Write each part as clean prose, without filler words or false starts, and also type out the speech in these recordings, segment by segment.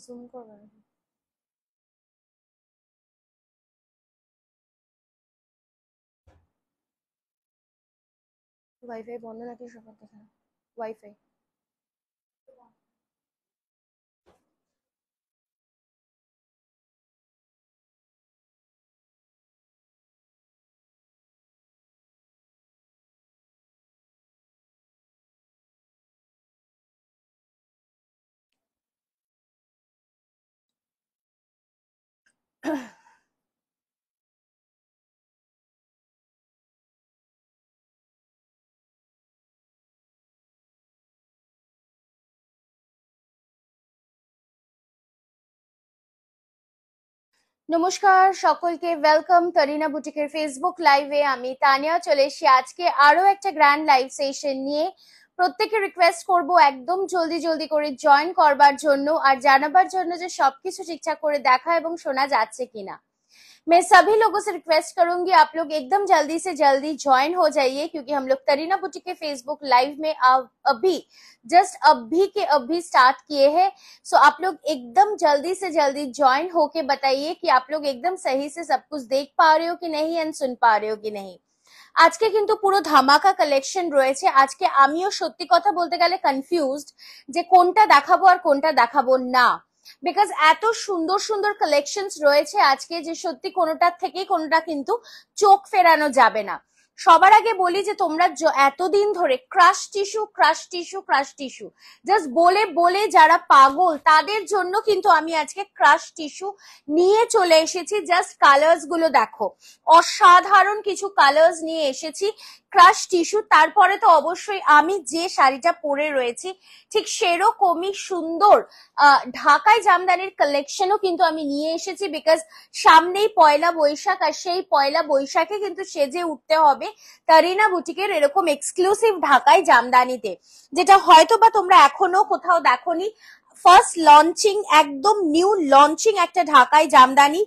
Zoom করবেন। Wifi বন্ধ নাকি সবার দেখা? ওয়াইফাই। নমস্কার সকলকে, ওয়েলকাম তরিনা বুটিকের ফেসবুক লাইভে। আমি তানিয়া চলে এসেছি আজকে আরো একটা গ্র্যান্ড লাইভ সেশন নিয়ে। প্রত্যেকে রিকোয়েস্ট করব একদম জলদি জলদি করে জয়েন করবার জন্য আর জানাবার জন্য যে সবকিছু ঠিকঠাক করে দেখা এবং शोना যাচ্ছে किना। मैं सभी लोगों से रिक्वेस्ट करूंगी आप लोग एकदम जल्दी से जल्दी ज्वाइन हो जाइए, क्योंकि हम लोग तरीना बुटीक के फेसबुक लाइव में अभी जस्ट अभी स्टार्ट किए हैं। सो आप लोग एकदम जल्दी से जल्दी ज्वाइन होके बताइए कि आप लोग एकदम सही से सब कुछ देख पा रहे हो कि नहीं एंड सुन पा रहे हो कि नहीं। আজকে কিন্তু পুরো ধামাকা কালেকশন রয়েছে। আজকে আমিও সত্যি কথা বলতে গেলে কনফিউজড যে কোনটা দেখাবো আর কোনটা দেখাবো না, বিকজ এত সুন্দর সুন্দর কালেকশনস রয়েছে আজকে যে সত্যি কোনোটার থেকেই কোনোটা কিন্তু চোখ ফেরানো যাবে না। সবার আগে বলি যে তোমরা এতদিন ধরে crush tissue crush tissue crush tissue just বলে বলে যারা পাগল তাদের জন্য কিন্তু আমি আজকে ক্রাশ টিস্যু নিয়ে চলে এসেছি। জাস্ট কালার্স গুলো দেখো, অসাধারণ কিছু কালার্স নিয়ে এসেছি ক্রাশ টিস্যু। তারপরে তো অবশ্যই আমি যে শাড়িটা পরে রয়েছি ঠিক সেরকমই সুন্দর ঢাকাই জামদানির কালেকশনও কিন্তু আমি নিয়ে এসেছি, বিকজ সামনেই পয়লা বৈশাখ আর সেই পয়লা বৈশাখে কিন্তু সেজে উঠতে হবে তরিনা বুটিকের এরকম এক্সক্লুসিভ ঢাকাই জামদানিতে, যেটা হয়তো বা তোমরা এখনো কোথাও দেখোনি। ফার্স্ট লঞ্চিং, একদম নিউ লঞ্চিং একটা ঢাকাই জামদানি,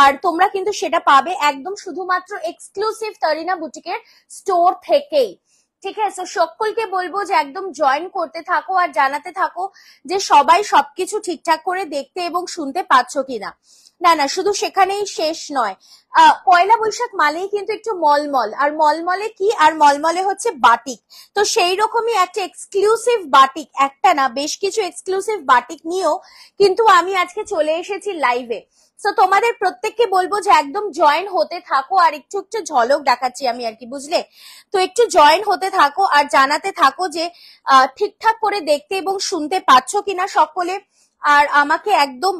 আর তোমরা কিন্তু সেটা পাবে একদম শুধুমাত্র এক্সক্লুসিভ তরিনা বুটিকের স্টোর থেকেই। ঠিক আছে, সকলকে বলবো যে একদম জয়েন করতে থাকো আর জানাতে থাকো যে সবাই সবকিছু ঠিকঠাক করে দেখতে এবং শুনতে পাচ্ছ কিনা। না না, শুধু সেখানেই শেষ নয়, পয়লা বৈশাখ মানেই কিন্তু একটু মলমল, আর মলমলে কি, আর মলমলে হচ্ছে বাটিক। তো সেই রকমই একটা এক্সক্লুসিভ বাটিক, একটা না বেশ কিছু এক্সক্লুসিভ বাটিক নিয়েও কিন্তু আমি আজকে চলে এসেছি লাইভে। তো তোমাদের প্রত্যেককে বলবো যে একদম জয়েন হতে থাকো, আর একটু একটু ঝলক দেখাচ্ছি আমি আর কি, বুঝলে? তো একটু জয়েন হতে থাকো আর জানাতে থাকো যে ঠিকঠাক করে দেখতে এবং শুনতে পাচ্ছ কিনা সকলে, আর আমাকে একদম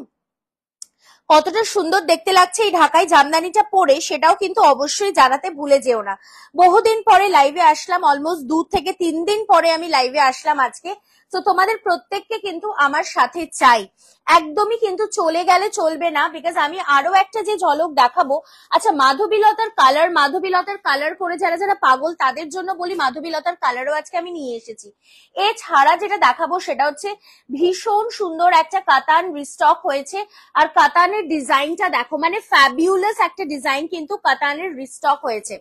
কতটা সুন্দর দেখতে লাগছে এই ঢাকাই জামদানিটা পরে সেটাও কিন্তু অবশ্যই জানাতে ভুলে যেও না। বহুদিন পরে লাইভে আসলাম, অলমোস্ট 2 থেকে 3 দিন পরে আমি লাইভে আসলাম আজকে। তো তোমাদের প্রত্যেককে কিন্তু আমার সাথে চাই, একদমই কিন্তু চলে গেলে চলবে না, বিকজ আমি আরো একটা যে ঝলক দেখাবো। আচ্ছা, মাধবীলতার কালার করে যারা যারা পাগল তাদের জন্য বলি, মাধবীলতার কালারও আজকে আমি নিয়ে এসেছি। এছাড়া যেটা দেখাবো সেটা হচ্ছে ভীষণ সুন্দর একটা কাতান রিস্টক হয়েছে, আর কাতানের ডিজাইনটা দেখো, মানে ফ্যাবিউলাস একটা ডিজাইন কিন্তু কাতানের রিস্টক হয়েছে।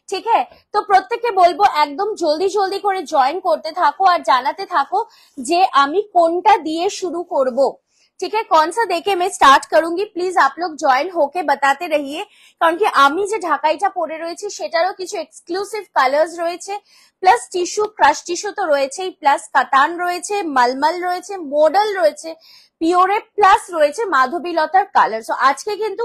ঠিক হ্যাঁ, তো প্রত্যেককে বলবো একদম জলদি জলদি করে জয়েন করতে থাকো আর জানাতে থাকো যে আমি কোনটা দিয়ে শুরু করব। ठीक है, कौन सा देके मैं स्टार्ट करूंगी, प्लीज आप लोग জয়েন होके बताते रहिए, কারণ কি আমি যে ঢাকাইটা পরে রয়েছি সেটারও কিছু এক্সক্লুসিভ কালার্স রয়েছে, প্লাস টিস্যু ক্রাশ টিস্যু তো রয়েছেই, প্লাস কাতান রয়েছে, মালমাল রয়েছে, মডেল রয়েছে, পিওরে, প্লাস রয়েছে মাধবীলতার কালার। সো আজকে কিন্তু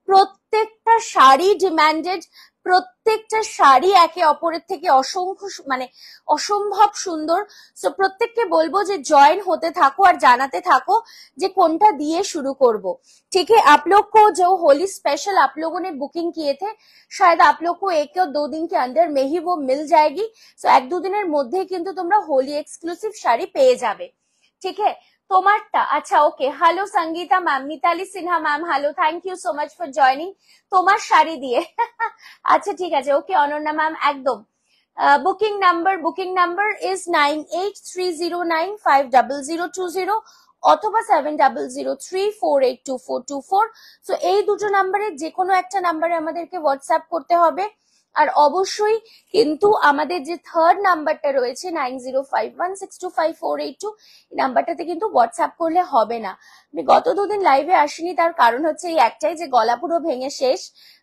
প্রত্যেকটা শাড়ি ডিমান্ডেড, প্রত্যেকটা শাড়ি একে অপরের থেকে অসংখ্য মানে অসম্ভব সুন্দর। সো প্রত্যেককে বলবো যে জয়েন হতে থাকো আর জানাতে থাকো যে कोनटा दिए शुरू करब। ठीक है, आप लोग को जो होली स्पेशल आप लोगों ने बुकिंग किए थे, शायद आप लोग को 1 या 2 दिन के अंदर में ही वो मिल जाएगी। सो 1-2 दिनेर मध्य किन्तु तोमरा होली एक्सक्लूसिव शाड़ी पेये जाबे। ठीक है, তোমারটা আচ্ছা okay. Hello Sangeeta ma'am, Mitali Sinha ma'am, hello, thank you so much for joining. তোমার শাড়ি দিয়ে আচ্ছা ঠিক আছে, ওকে অনন্যা ম্যাম, একদম। বুকিং নাম্বার ইজ 9830950020 অথবা 7003482424। সো এই দুটো নাম্বারে যে কোনো একটা নাম্বারে আমাদেরকে হোয়াটসঅ্যাপ করতে হবে, আর অবশ্যই কিন্তু আমাদের যে থার্ড নাম্বারটা রয়েছে 9051625482, এই নাম্বারটাতে কিন্তু হোয়াটসঅ্যাপ করলে হবে না। আমি গত দুদিন লাইভে আসিনি, তার কারণ হচ্ছে এই একটাই যে গলা পুরো ভেঙে শেষ,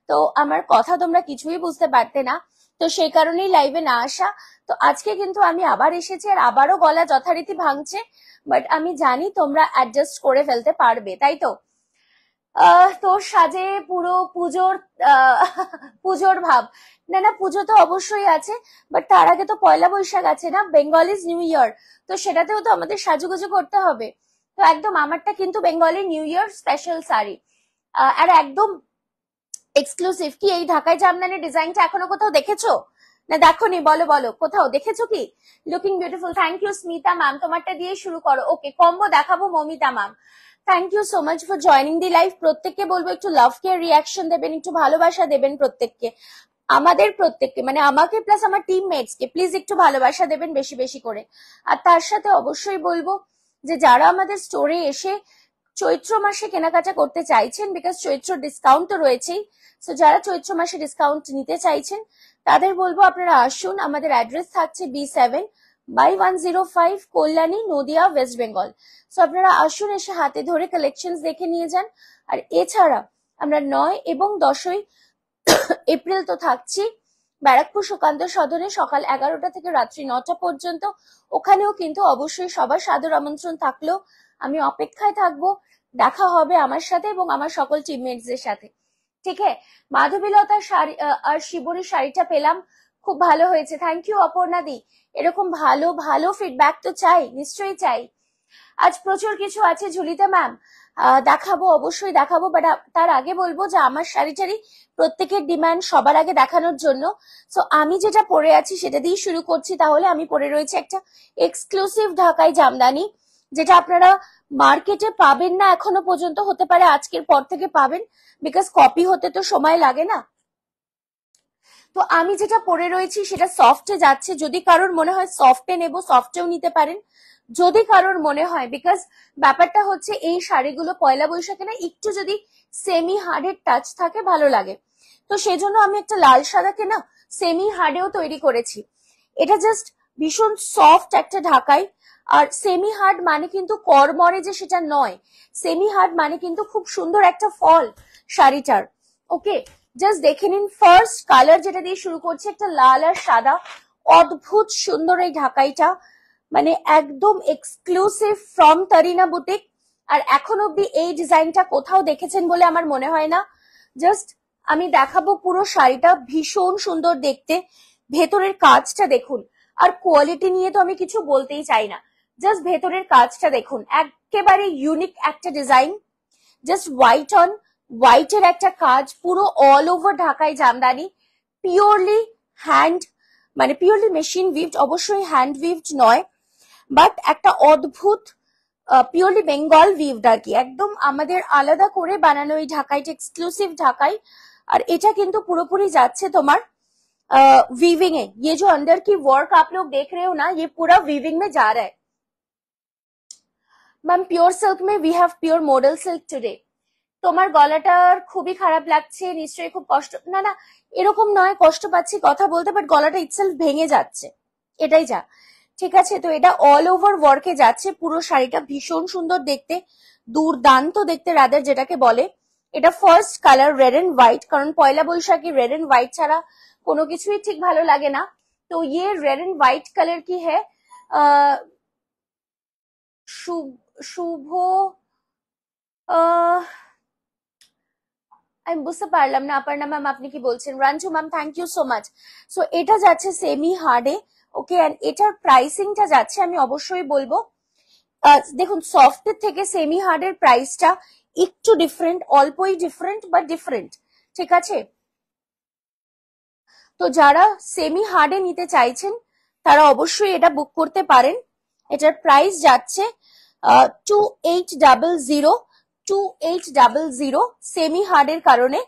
তো আমার কথা তোমরা কিছুই বুঝতে পারতে না, তো সেই কারণেই লাইভে না আসা। তো আজকে কিন্তু আমি আবার এসেছি, আর আবারও গলা যথারীতি ভাঙছে, বাট আমি জানি তোমরা অ্যাডজাস্ট করে ফেলতে পারবে, তাই তো? তোর সাজে পুরো পুজোর পুজোর ভাব। না না, পুজো তো অবশ্যই আছে, বাট তার আগে তো পয়লা বৈশাখ আছে না, বেঙ্গলিজ নিউ ইয়ার, তো সেটাতেও তো আমাদের সাজুগুজু করতে হবে। তো একদম আমারটা কিন্তু Bengali new year special sari, আর একদম এক্সক্লুসিভ। কি এই ঢাকাই জামদানি ডিজাইনটা এখনো কোথাও দেখেছো? না দেখোনি? বলো বলো, কোথাও দেখেছো কি? Looking beautiful, thank you Smita ma'am, তোমারটা দিয়ে শুরু করো। ওকে, কম্বো দেখাবো Mamita ma'am. Thank you so much for joining the live. প্রত্যেককে বলবো একটু লাভ কেয়ার রিয়াকশন দেবেন, একটু ভালোবাসা দেবেন প্রত্যেককে, আমাদের প্রত্যেককে, মানে আমাকে প্লাস আমার টিমমেটস কে প্লিজ একটু ভালোবাসা দেবেন বেশি বেশি করে। আর তার সাথে অবশ্যই বলবো যে যারা আমাদের স্টোরে এসে চৈত্র মাসে কেনাকাটা করতে চাইছেন, বিকজ চৈত্র ডিসকাউন্ট তো রয়েছেই, সো যারা চৈত্র মাসে ডিসকাউন্ট নিতে চাইছেন তাদের বলবো আপনারা আসুন। আমাদের অ্যাড্রেস থাকছে B7/105 Kalyani, Nadia, West Bengal. So আপনারা আসুন, এসে হাতে ধরে কালেকশন দেখে নিয়ে যান। আর এছাড়া আমরা 9 এবং 10ই এপ্রিল তো থাকছি ব্যারাকপুর সুকান্ত সদনে, সকাল 11টা থেকে রাত্রি 9টা পর্যন্ত। ওখানেও কিন্তু অবশ্যই সবার সাদর আমন্ত্রণ থাকলো, আমি অপেক্ষায় থাকবো। দেখা হবে আমার সাথে এবং আমার সকল টিমমেটসদের সাথে, ঠিক আছে? মাধবীলতার শাড়ি আর শিবরীর শাড়িটা পেলাম, খুব ভালো হয়েছে, থ্যাংক ইউ অপর্ণা দি। এরকম ভালো ভালো ফিডব্যাক তো চাই, নিশ্চয়ই চাই। আজ প্রচুর কিছু আছে ঝুলিতে ম্যাম, দেখাবো, অবশ্যই দেখাবো, বাট তার আগে বলবো যে আমার শাড়িটারই প্রত্যেকের ডিমান্ড সবার আগে দেখানোর জন্য। সো আমি যেটা পরে আছি সেটা দিয়ে শুরু করছি। তাহলে আমি পরে রয়েছে একটা এক্সক্লুসিভ ঢাকাই জামদানি, যেটা আপনারা মার্কেটে পাবেন না এখনো পর্যন্ত, হতে পারে আজকের পর থেকে পাবেন, বিকজ কপি হতে তো সময় লাগে না। তো আমি যেটা পরে রয়েছি সেটা সফটে যাচ্ছে, যদি কারোর মনে হয় সফটে নেব সফটেও নিতে পারেন, যদি কারোর মনে হয়, বিকজ ব্যাপারটা হচ্ছে এই শাড়িগুলো পয়লা বৈশাখে না একটু যদি সেমি হার্ডের টাচ থাকে ভালো লাগে, তো সেই জন্য আমি একটা লাল সাদাকে না সেমি হার্ডেও তৈরি করেছি। এটা জাস্ট ভীষণ সফট একটা ঢাকাই, আর সেমি হার্ড মানে কিন্তু করমরে যে সেটা নয়, সেমি হার্ড মানে কিন্তু খুব সুন্দর একটা ফল শাড়িটার। ওকে, জাস্ট দেখে নিন। ফার্স্ট কালার যেটা দিয়ে শুরু করছে, একটা লাল আর সাদা, অদ্ভুত সুন্দর এই ঢাকাইটা, মানে একদম এক্সক্লুসিভ ফ্রম তারিনা বুটিক। আর এখন অব্দি এই ডিজাইনটা কোথাও দেখেছেন বলে আমার মনে হয় না। জাস্ট আমি দেখাবো পুরো শাড়িটা, ভীষণ সুন্দর দেখতে, ভেতরের কাজটা দেখুন। আর কোয়ালিটি নিয়ে তো আমি কিছু বলতেই চাই না, জাস্ট ভেতরের কাজটা দেখুন, একেবারে ইউনিক একটা ডিজাইন, জাস্ট হোয়াইট অন হোয়াইটের একটা কাজ, পুরো অল ওভার ঢাকাই জামদানি, পিওরলি হ্যান্ড, মানে পিওরলি মেশিন উইভড, অবশ্যই হ্যান্ড উইভড নয়, বাট একটা অদ্ভুত পিওরলি বেঙ্গল উইভড আর কি, একদম আমাদের আলাদা করে বানানো এই ঢাকাইটা, এক্সক্লুসিভ ঢাকাই। আর এটা কিন্তু পুরোপুরি যাচ্ছে তোমার वीविंग है। ये जो अंदर की वर्क आप लोग देख रहे हो ना, ये पूरा वीविंग में जा रहा है। मैम प्योर सिल्क में we have pure model silk today. তোমার গলাটার খুবই খারাপ লাগছে, নিশ্চয়ই খুব কষ্ট। না না, এরকম নয় কষ্ট পাচ্ছি কথা বলতে, বাট গলাটা ইটসেলফ ভেঙে যাচ্ছে, এটাই যা, ঠিক আছে? তো এটা অল ওভার ওয়ার্কে যাচ্ছে, পুরো শাড়িটা ভীষণ সুন্দর দেখতে, দুর্দান্ত দেখতে রাদার যেটাকে বলে। এটা first colour red and white, কারণ পয়লা বৈশাখী রেড এন্ড হোয়াইট ছাড়া কোনো কিছুই ঠিক ভালো লাগে না। তো ইয়ে রেড এন্ড হোয়াইট কালার কি হ্যাঁ, শুভ, আমি বুঝতে পারলাম না অপর্ণা ম্যাম আপনি কি বলছেন। Ranju ma'am thank you so much. So এটা যাচ্ছে সেমি হার্ডে, ওকে, এন্ড এটার প্রাইসিংটা যাচ্ছে, আমি অবশ্যই বলবো, দেখুন সফটের থেকে সেমি হার্ডের প্রাইসটা একটু ডিফারেন্ট, অল্পই ডিফারেন্ট বাট ডিফারেন্ট, ঠিক আছে? তো যারা সেমি হার্ডে নিতে চাইছেন তারা অবশ্যই এটা বুক করতে পারেন। এটার প্রাইস যাচ্ছে 2800, 2800 সেমি হার্ডের কারণে।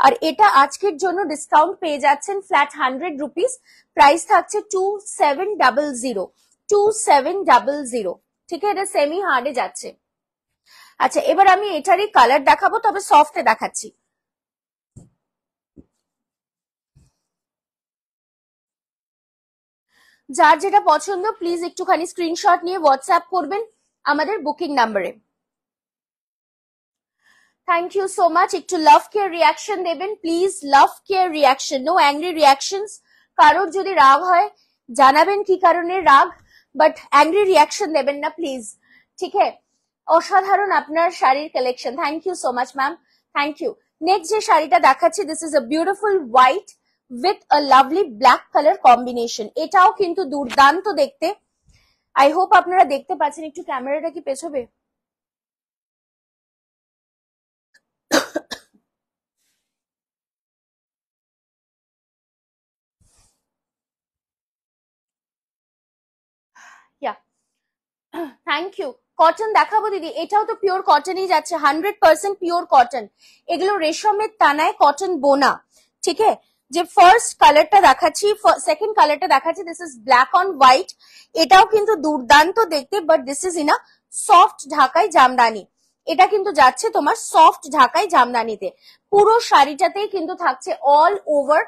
আর এটা আজকের জন্য ডিসকাউন্ট পেয়ে যাচ্ছেন ফ্ল্যাট 100 রুপিস, প্রাইস থাকছে 2700, 2700, ঠিক আছে? এটা সেমি হার্ডে যাচ্ছে। আচ্ছা, এবার আমি এটারই কালার দেখাবো, তবে সফটে দেখাচ্ছি। যার যেটা পছন্দ প্লিজ একটুখানি স্ক্রিনশট নিয়ে হোয়াটসঅ্যাপ করবেন আমাদের বুকিং নাম্বারে। Thank you so much. একটু লাভ কেয়ার রিয়াকশন দেবেন please, love care reaction, no angry reactions. কারোর যদি রাগ হয় জানাবেন কি কারণে রাগ, বাট অ্যাংরি রিয়াকশন দেবেন না প্লিজ, ঠিক আছে? অসাধারণ আপনার শাড়ির collection, thank you so much ma'am, thank you. Next যে শাড়িটা দেখাচ্ছি, this is a beautiful white with a lovely black colour combination. এটাও কিন্তু দুর্দান্ত দেখতে। আই হোপ আপনারা দেখতে পাচ্ছেন। একটু ক্যামেরাটা কি পেছবে? Thank you. কটন দেখাবো দিদি, এটাও তো পিওর কটনই যাচ্ছে, 100% পিওর কটন। এগুলো রেশমের টানায় কটন বোনা, ঠিক আছে? যে ফার্স্ট কালারটা দেখাচ্ছি, সেকেন্ড কালারটা দেখাচ্ছি, this is black on white. এটাও কিন্তু দুর্দান্ত দেখতে, but this is in a soft ঢাকাই জামদানি। এটা কিন্তু যাচ্ছে তোমার সফট ঢাকাই জামদানিতে। পুরো শাড়িটাতেই কিন্তু থাকছে all over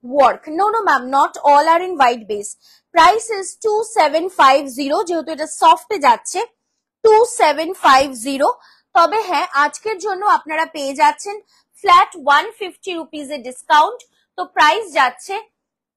work. No no ma'am, not all are in white base. Price is 2750, যেহেতু এটা সফটে যাচ্ছে 2750। তবে হ্যাঁ, আজকের জন্য আপনারা পেয়ে যাচ্ছেন ফ্ল্যাট 150 রুপিজের ডিসকাউন্ট। তো প্রাইস যাচ্ছে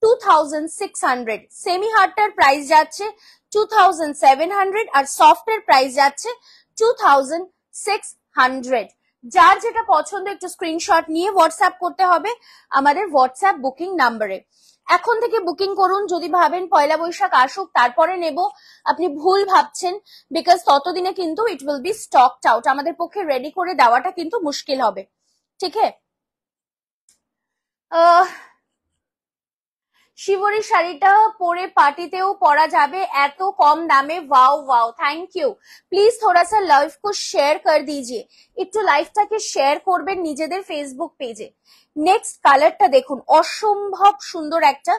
2600। সেমি হার্টার প্রাইস যাচ্ছে 2700 আর সফটের প্রাইস যাচ্ছে 2600। যার যেটা পছন্দ একটু স্ক্রিনশট নিয়ে হোয়াটসঅ্যাপ করতে হবে আমাদের হোয়াটসঅ্যাপ বুকিং নাম্বারে। এখন থেকে বুকিং করুন। যদি ভাবেন পয়লা বৈশাখ আসুক তারপরে নেব, আপনি ভুল ভাবছেন, বিকজ ততদিনে কিন্তু ইট উইল বি স্টকড আউট। আমাদের পক্ষে রেডি করে দেওয়াটা কিন্তু মুশকিল হবে, ঠিক আছে? শিবরী শাড়িটা পরে পার্টিতেও পরা যাবে এত কম দামে। Wow wow, thank you. Please थोड़ा सा लाइव को शेयर कर दीजिए, একটু লাইভটাকে শেয়ার করবেন নিজেদের ফেসবুক পেজে। नेक्स्ट কালারটা দেখুন, অসম্ভব সুন্দর একটা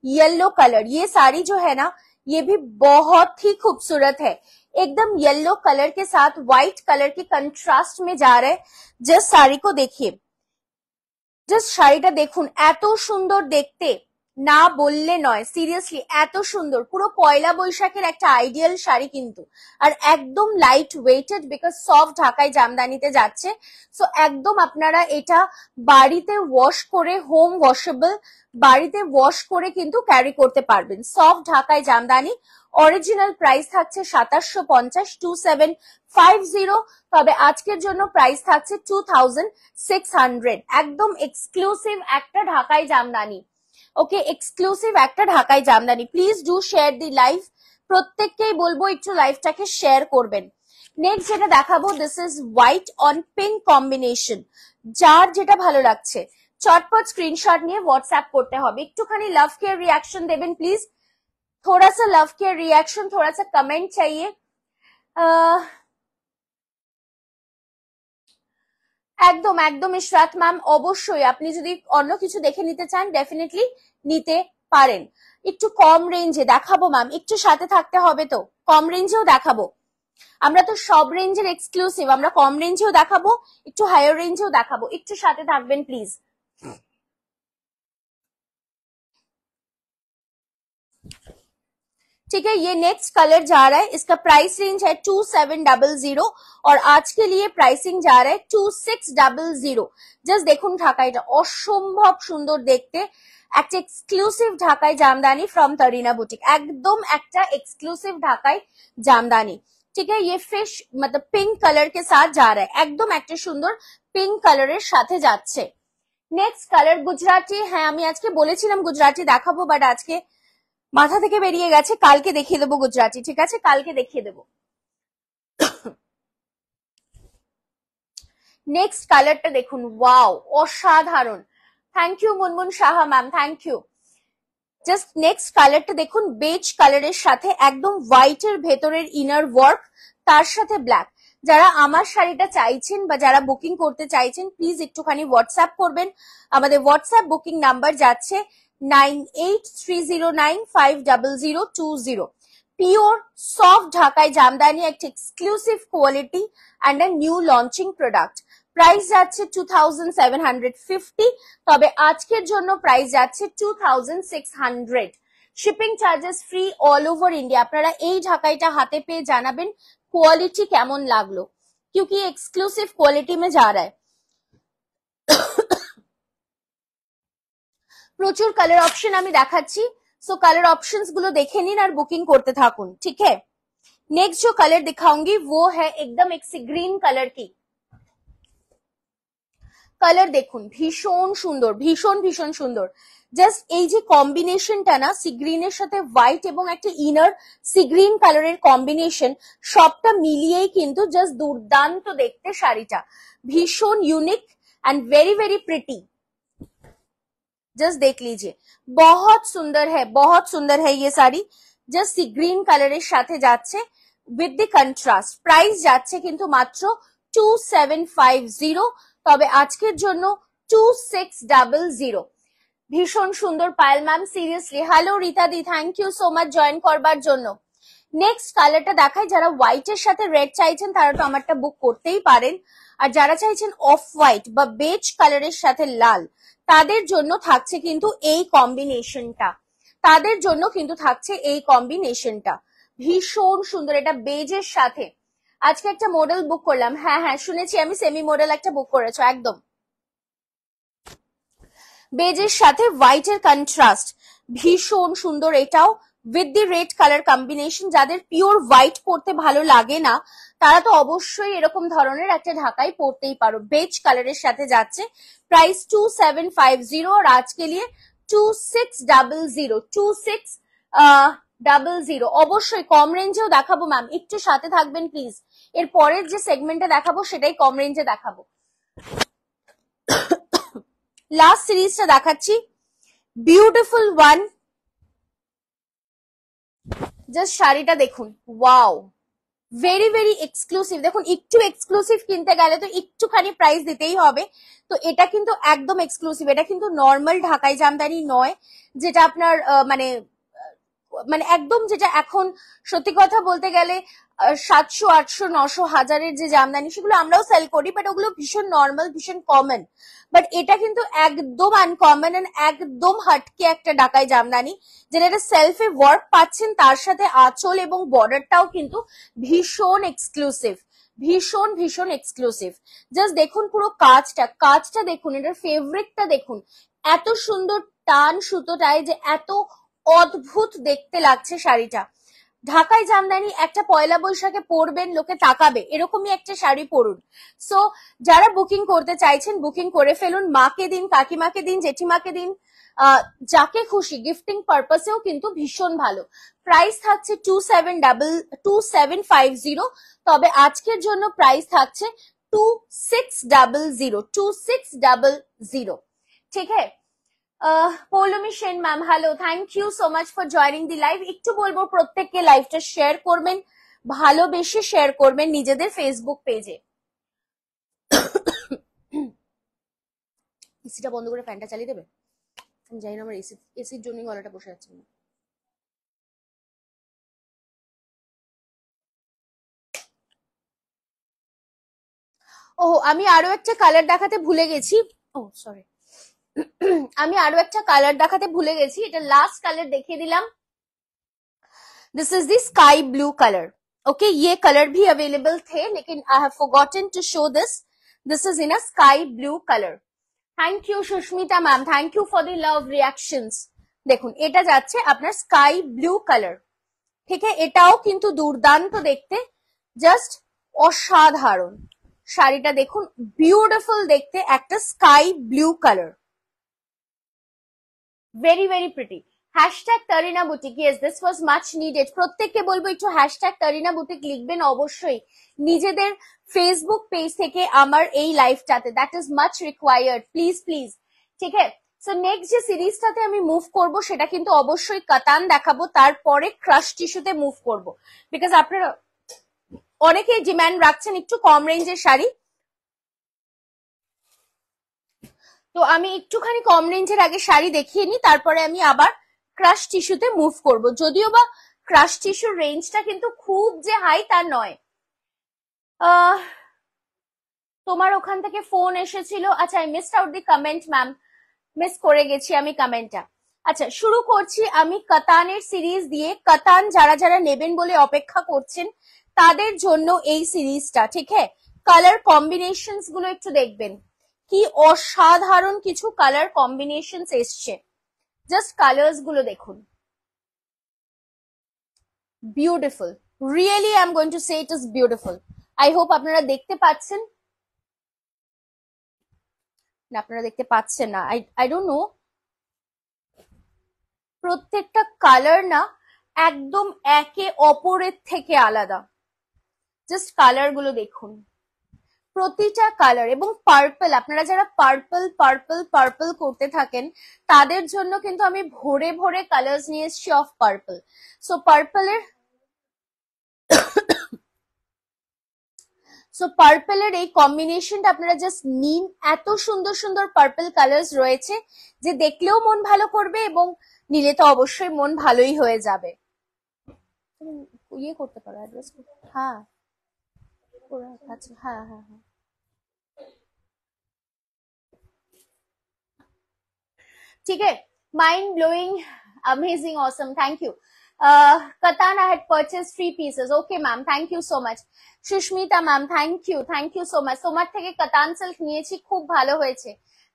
येलो कलर। ये साड़ी जो है ना, ये भी बहुत ही खूबसूरत है। एकदम येलो कलर के साथ व्हाइट कलर के कंट्रास्ट में जा रहे। जस्ट साड़ी को देखिए, জাস্ট শাড়িটা দেখুন, এত সুন্দর দেখতে, না বললে নয়। সিরিয়াসলি এত সুন্দর, পুরো পয়লা বৈশাখের একটা আইডিয়াল শাড়ি কিন্তু। আর একদম লাইট ওয়েটেড, বিকজ সফট ঢাকাই জামদানিতে যাচ্ছে। সো একদম আপনারা এটা বাড়িতে ওয়াশ করে, হোম ওয়াশেবল, বাড়িতে ওয়াশ করে কিন্তু ক্যারি করতে পারবেন। সফট ঢাকাই জামদানি। অরিজিনাল প্রাইস থাকছে 2750, 2750। তবে আজকের জন্য প্রাইস থাকছে 2600। একদম এক্সক্লুসিভ একটা ঢাকাই জামদানি। ওকে, এক্সক্লুসিভ একটা ঢাকাই Jamdani. Please do share the live. প্রত্যেককেই বলবো একটু লাইভটাকে শেয়ার করবেন। নেক্সট যেটা দেখাবো, this is white on pink combination. যার যেটা ভালো লাগছে চটপট স্ক্রিনশট নিয়ে হোয়াটসঅ্যাপ করতে হবে। একটুখানি লাভ কেয়ার রিয়াকশন দেবেন প্লিজ। थोड़ा सा लव केयर रिएक्शन, थोड़ा सा कमेंट चाहिए। একদম একদম ইশরাত ম্যাম, অবশ্যই আপনি যদি অন্য কিছু দেখে নিতে চান ডেফিনেটলি নিতে পারেন। একটু কম রেঞ্জে দেখাবো ম্যাম, একটু সাথে থাকতে হবে। তো কম রেঞ্জেও দেখাবো, আমরা তো সব রেঞ্জের এক্সক্লুসিভ। আমরা কম রেঞ্জেও দেখাবো, একটু হায়ার রেঞ্জেও দেখাবো। একটু সাথে থাকবেন প্লিজ। ठीक है, ये नेक्स्ट कलर जा रहा है, इसका प्राइस रेंज है 2700 और आज के लिए प्राइसिंग जा रहा है 2600। জাস্ট দেখুন ঢাকাইটা অসম্ভব সুন্দর দেখতে। একটা এক্সক্লুসিভ ঢাকাই জামদানি ফ্রম তরিনা বুটিক, একদম একটা এক্সক্লুসিव ঢাকাই জামদানি। ঠিক আছে, ये फिश मतलब पिंक कलर के साथ जा रहा है, একদম একটা সুন্দর পিঙ্ক কালারের সাথে যাচ্ছে। Next colour Gujarati. হ্যাঁ, আমি আজকে বলেছিলাম গুজরাটি দেখাবো, বাট আজকে মাথা থেকে বেরিয়ে গেছে। কালকে দেখিয়ে দেবো গুজরাটি, ঠিক আছে? কালকে দেখিয়ে দেবো। নেক্সট কালারটা দেখুন, ওয়াও, অসাধারণ। Thank you Munmun Saha ma'am, thank you. Just next কালারটা দেখুন, বেজ কালারের সাথে একদম হোয়াইটের ভেতরের ইনার ওয়ার্ক, তার সাথে ব্ল্যাক। যারা আমার শাড়িটা চাইছেন বা যারা বুকিং করতে চাইছেন প্লিজ একটুখানি হোয়াটসঅ্যাপ করবেন। আমাদের হোয়াটসঅ্যাপ বুকিং নাম্বার যাচ্ছে 9830950020। পিওর সফট ঢাকাই জামদানি, একটা exclusive quality and a new launching product. Price যাচ্ছে 2750, তবে আজকের জন্য প্রাইস যাচ্ছে 2600। Shipping charges free all over India. আপনারা এই ঢাকাইটা হাতে পেয়ে জানাবেন क्वालिटी কেমন লাগলো, क्योंकि एक्सक्लूसिव क्वालिटी में जा रहा है। প্রচুর কালার অপশন আমি দেখাচ্ছি, सो कलर ऑप्शंस गुलो देखे निन और बुकिंग करते थाकुन, ठीक है। नेक्स्ट जो कलर दिखाऊंगी वो है एकदम एक सी ग्रीन कलर की। कलर देखुन भीषण सुंदर, भीषण भीषण सुंदर। জাস্ট এই যে কম্বিনেশনটা না, সি গ্রিনের সাথে হোয়াইট এবং একটা ইনার সি গ্রিন কালারের কম্বিনেশন, সবটা মিলিয়েই কিন্তু জাস্ট দুর্দান্ত দেখতে শাড়িটা, ভীষণ unique and very very pretty. Just देख लीजिए, बहुत सुंदर है ये साड़ी। जस्ट सी ग्रीन কালারের সাথে যাচ্ছে উইথ দি কন্ট্রাস্ট। প্রাইস যাচ্ছে কিন্তু মাত্র 2750, তবে আজকের জন্য 2600। ভীষণ সুন্দর Payel ma'am, seriously hello Rita di, thank you so much join করবার জন্য। নেক্সট কালারটা দেখাই, যারা হোয়াইট এর সাথে রেড চাইছেন তারা তো আমারটা বুক করতেই পারেন, আর যারা চাইছেন অফ হোয়াইট বা বেজ কালারের সাথে লাল, তাদের জন্য থাকছে কিন্তু এই কম্বিনেশনটা, ভীষণ সুন্দর। এটা বেজের সাথে আজকে একটা মডেল বুক করলাম, হ্যাঁ হ্যাঁ শুনেছি আমি, সেমি মডেল একটা বুক করেছো একদম। বেজের সাথে হোয়াইটের কন্ট্রাস্ট ভীষণ সুন্দর, এটাও with the red colour combination. যাদের পিওর হোয়াইট পরতে ভালো লাগে না তারা তো অবশ্যই এরকম ধরনের একটা ঢাকাই পরতেই পারো। বেজ কালারের সাথে যাচ্ছে, প্রাইস 2750 আর আজকে লিয়ে 2600। অবশ্যই কম রেঞ্জেও দেখাবো ম্যাম, একটু সাথে থাকবেন প্লিজ। এর পরের যে সেগমেন্টে দেখাবো সেটাই কম রেঞ্জে দেখাবো। লাস্ট সিরিজটা দেখাচ্ছি, বিউটিফুল ওয়ান। জাস্ট শাড়িটা দেখুন, ওয়াও, ভেরি ভেরি এক্সক্লুসিভ। দেখুন একটু এক্সক্লুসিভ কিনতে গেলে তো একটুখানি প্রাইস দিতেই হবে, তো এটা কিন্তু একদম এক্সক্লুসিভ। এটা কিন্তু নর্মাল ঢাকাই জামদানি নয়, যেটা আপনার মানে মানে একদম যেটা এখন সত্যি কথা বলতে গেলে 700 800 900 হাজারের যে জামদানি সেগুলো আমরাও সেল করি, বাট ওগুলো ভীষণ নর্মাল, ভীষণ কমন। বাট এটা কিন্তু একদম আনকমন এন্ড একদম হাটকে একটা ঢাকাই জামদানি, যেটা এটা সেলফে ওয়ার্ক পাচ্ছেন, তার সাথে আঁচল এবং বর্ডারটাও কিন্তু ভীষণ এক্সক্লুসিভ, ভীষণ ভীষণ এক্সক্লুসিভ। জাস্ট দেখুন পুরো কাজটা দেখুন, এটার ফেব্রিকটা দেখুন, এত সুন্দর টান সুতোটায় যে এত অদ্ভুত দেখতে লাগছে শাড়িটা। ঢাকাই জামদানি একটা পয়লা বৈশাখে পরবেন, লোকে তাকাবে, এরকমই একটা শাড়ি পরুন। সো যারা বুকিং করতে চাইছেন বুকিং করে ফেলুন, মাকে দিন, কাকিমাকে দিন, জেঠিমাকে দিন, যাকে খুশি, গিফটিং পারপাসেও কিন্তু ভীষণ ভালো। প্রাইস থাকছে 2750, তবে আজকের জন্য প্রাইস থাকছে 2600। ঠিক আছে। Poulomi Sen ma'am hello, thank you so much for joining the live. একটু বলবো প্রত্যেককে লাইভটা শেয়ার করবেন, ভালোবেসে শেয়ার করবেন নিজেদের ফেসবুক পেজে। এসিটা বন্ধ করে ফ্যানটা চালিয়ে দেবে, আমি জানি না আমার এসির জন্য গলাটা বসে যাচ্ছে না। ও আমি আরো একটা কালার দেখাতে ভুলে গেছি, ও সরি, আমি আরো একটা কালার দেখাতে ভুলে গেছি, এটা লাস্ট কালার দেখিয়ে দিলাম। This is the sky blue colour. Okay, ये कलर भी अवेलेबल थे लेकिन I have forgotten to show this. This is in a sky blue colour. Thank you Sushmita ma'am, thank you for the love reactions. দেখুন এটা যাচ্ছে আপনার sky blue colour, ঠিক আছে, এটাও কিন্তু দুর্দান্ত দেখতে, জাস্ট অসাধারণ। শাড়িটা দেখুন, বিউটিফুল দেখতে, একটা sky blue colour, very very pretty. Hashtag Tarina boutique, yes this was much needed. প্রত্যেককে বলবো একটু হ্যাশট্যাগ তারিনা বুটিক লিখবেন অবশ্যই নিজেদের ফেসবুক পেজ থেকে আমার এই লাইভটাতে, that is much required, please please, ঠিক আছে। সো নেক্সট যে সিরিজটাতে আমি মুভ করব সেটা কিন্তু অবশ্যই কাতান দেখাবো, তারপরে ক্রাশ টিস্যুতে মুভ করব, বিকজ আপনারা অনেকেই ডিমান্ড রাখছেন একটু কম রেঞ্জের শাড়ি, তো আমি একটুখানি কম রেঞ্জের আগে শাড়ি দেখিয়ে নিই, তারপরে আমি আবার ক্রাশ টিস্যুতে মুভ করব। যদিও বা ক্রাশ টিস্যুর রেঞ্জটা কিন্তু খুব যে হাই তা নয়। তোমার ওখান থেকে ফোন এসেছিল, আচ্ছা I missed out the comment ma'am, miss করে গেছি আমি কমেন্টটা। আচ্ছা, শুরু করছি আমি কাতানের সিরিজ দিয়ে। কাতান যারা যারা নেবেন বলে অপেক্ষা করছেন তাদের জন্য এই সিরিজটা, ঠিক আছে? কালার কম্বিনেশনস গুলো একটু দেখবেন, কি অসাধারণ কিছু কালার কম্বিনেশনস এসছে। জাস্ট কালার্স গুলো দেখুন, beautiful. Really I am going to say it is beautiful. I hope আপনারা দেখতে পাচ্ছেন, না আপনারা দেখতে পাচ্ছেন না, আই ডোন্ট নো। প্রত্যেকটা কালার না একদম একে অপরের থেকে আলাদা। জাস্ট কালার গুলো দেখুন, প্রতিটা কালার। এবং পার্পল, আপনারা যারা পার্পল পার্পল পার্পল করতে থাকেন তাদের জন্য কিন্তু আমি ভরে ভরে কালার্স নিয়ে এসেছি অফ পার্পল। সো পার্পলের এই কম্বিনেশনটা আপনারা জাস্ট নিন। এত সুন্দর সুন্দর পার্পল কালার্স রয়েছে যে দেখলেও মন ভালো করবে, এবং নিলে তো অবশ্যই মন ভালোই হয়ে যাবে। ইয়ে করতে পারো অ্যাড্রেস, হ্যাঁ আচ্ছা, হ্যাঁ হ্যাঁ হ্যাঁ, ठीक है। Mind blowing, amazing, awesome, thank you. Katan, I had purchased 3 pieces. Okay ma'am, thank you so much. Shushmita ma'am, thank you so much. তোমার থেকে কাতান সিল্ক নিয়েছি, খুব ভালো হয়েছে।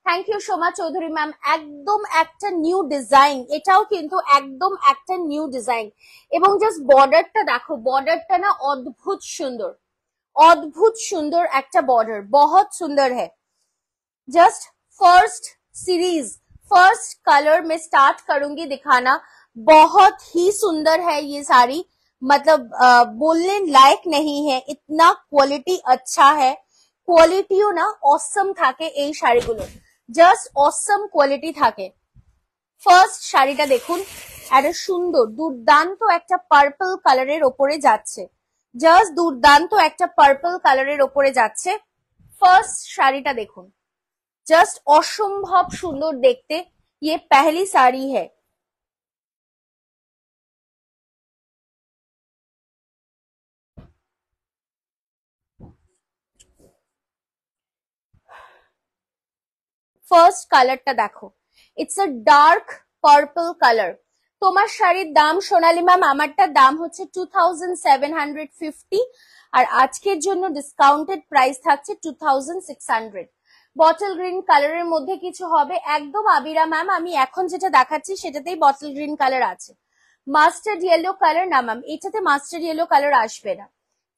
Thank you Soma Chowdhury ma'am. একদম একটা নিউ ডিজাইন, এটাও কিন্তু একদম একটা নিউ ডিজাইন। এবং জাস্ট বর্ডারটা দেখো, বর্ডারটা না অদ্ভুত সুন্দর, অদ্ভুত সুন্দর একটা বর্ডার, बहुत सुंदर है। Just first series, first colour में स्टार्ट करूंगी दिखाना। बहुत ही सुंदर है ये साड़ी, मतलब बोलने लायक नहीं है, इतना क्वालिटी अच्छा है। কোয়ালিটিও না অসম থাকে এই শাড়িগুলো, জাস্ট অসম কোয়ালিটি থাকে। ফার্স্ট শাড়িটা দেখুন, একটা সুন্দর দুর্দান্ত একটা পার্পল কালারের ওপরে যাচ্ছে, জাস্ট দুর্দান্ত একটা পার্পল কালারের ওপরে যাচ্ছে। ফার্স্ট শাড়িটা দেখুন, जस्ट असंभव सुंदर देखते। ये पहली साड़ी है। ফার্স্ট কালারটা দেখো, it's a dark purple colour. তোমার শাড়ির দাম সোনালী ম্যাম, আমারটার দাম হচ্ছে 2750, আর আজকের জন্য ডিসকাউন্টেড প্রাইস থাকছে 2600। বটল গ্রিন কালারের মধ্যে কিছু হবে একদম আবিরা ম্যাম, আমি এখন যেটা দেখাচ্ছি সেটাতেই বটল গ্রিন কালার আছে। মাস্টার্ড ইয়েলো কালার না ম্যাম, এটাতে মাস্টার্ড ইয়েলো কালার আসবে না,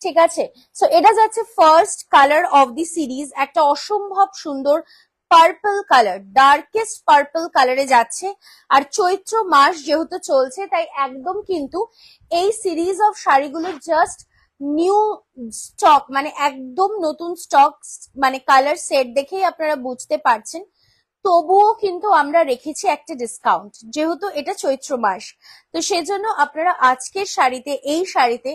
ঠিক আছে? সো এটা যাচ্ছে first colour of the series, একটা অসম্ভব সুন্দর পার্পল কালার, ডার্কেস্ট পার্পল কালারে যাচ্ছে। আর চৈত্র মাস যেহেতু চলছে তাই একদম কিন্তু এই সিরিজ অফ শাড়িগুলো জাস্ট নিউ স্টক, মানে একদম নতুন স্টক, মানে কালার সেট দেখেই আপনারা বুঝতে পারছেন। তবুও কিন্তু আমরা রেখেছি একটা ডিসকাউন্ট, যেহেতু এটা চৈত্র মাস, তো সেজন্য আপনারা আজকের শাড়িতে, এই শাড়িতে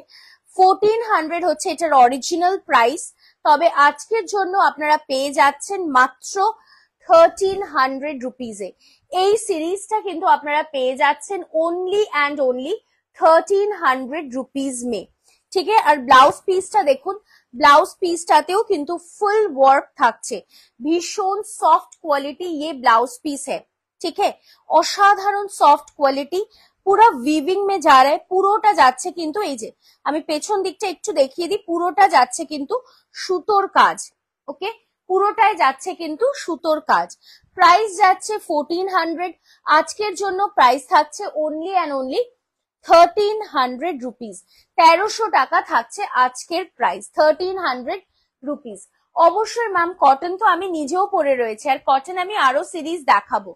1400 হচ্ছে এটার অরিজিনাল প্রাইস, তবে আজকের জন্য আপনারা পেয়ে যাচ্ছেন মাত্র 1300 রুপিজে। এই সিরিজটা কিন্তু আপনারা পেয়ে যাচ্ছেন অনলি অ্যান্ড অনলি 1300 রুপিজ মে, ঠিক আছে? আর ব্লাউজ পিসটা দেখুন, ব্লাউজ পিসটাতেও কিন্তু ফুল ওয়ার্ক থাকছে, ভীষণ সফট কোয়ালিটি ये ব্লাউজ পিস है, ঠিক है? অসাধারণ সফট কোয়ালিটি, পুরো উইভিং মে যা রা পুরোটা যাচ্ছে কিন্তু, এই যে আমি পেছন দিকটা একটু দেখিয়ে দিই, পুরোটা যাচ্ছে কিন্তু সুতোর কাজ, ওকে? পুরোটাই যাচ্ছে কিন্তু সুতোর কাজ। প্রাইস যাচ্ছে 1400, আজকের জন্য প্রাইস থাকছে অনলি অ্যান্ড অনলি 1300 রুপিস। 1300 টাকা থাকছে আজকের প্রাইস, 1300 রুপিস। অবশ্যই ম্যাম, কটন তো আমি নিজেও পরে রয়েছে, আর কটন আমি আরো সিরিজ দেখাবো।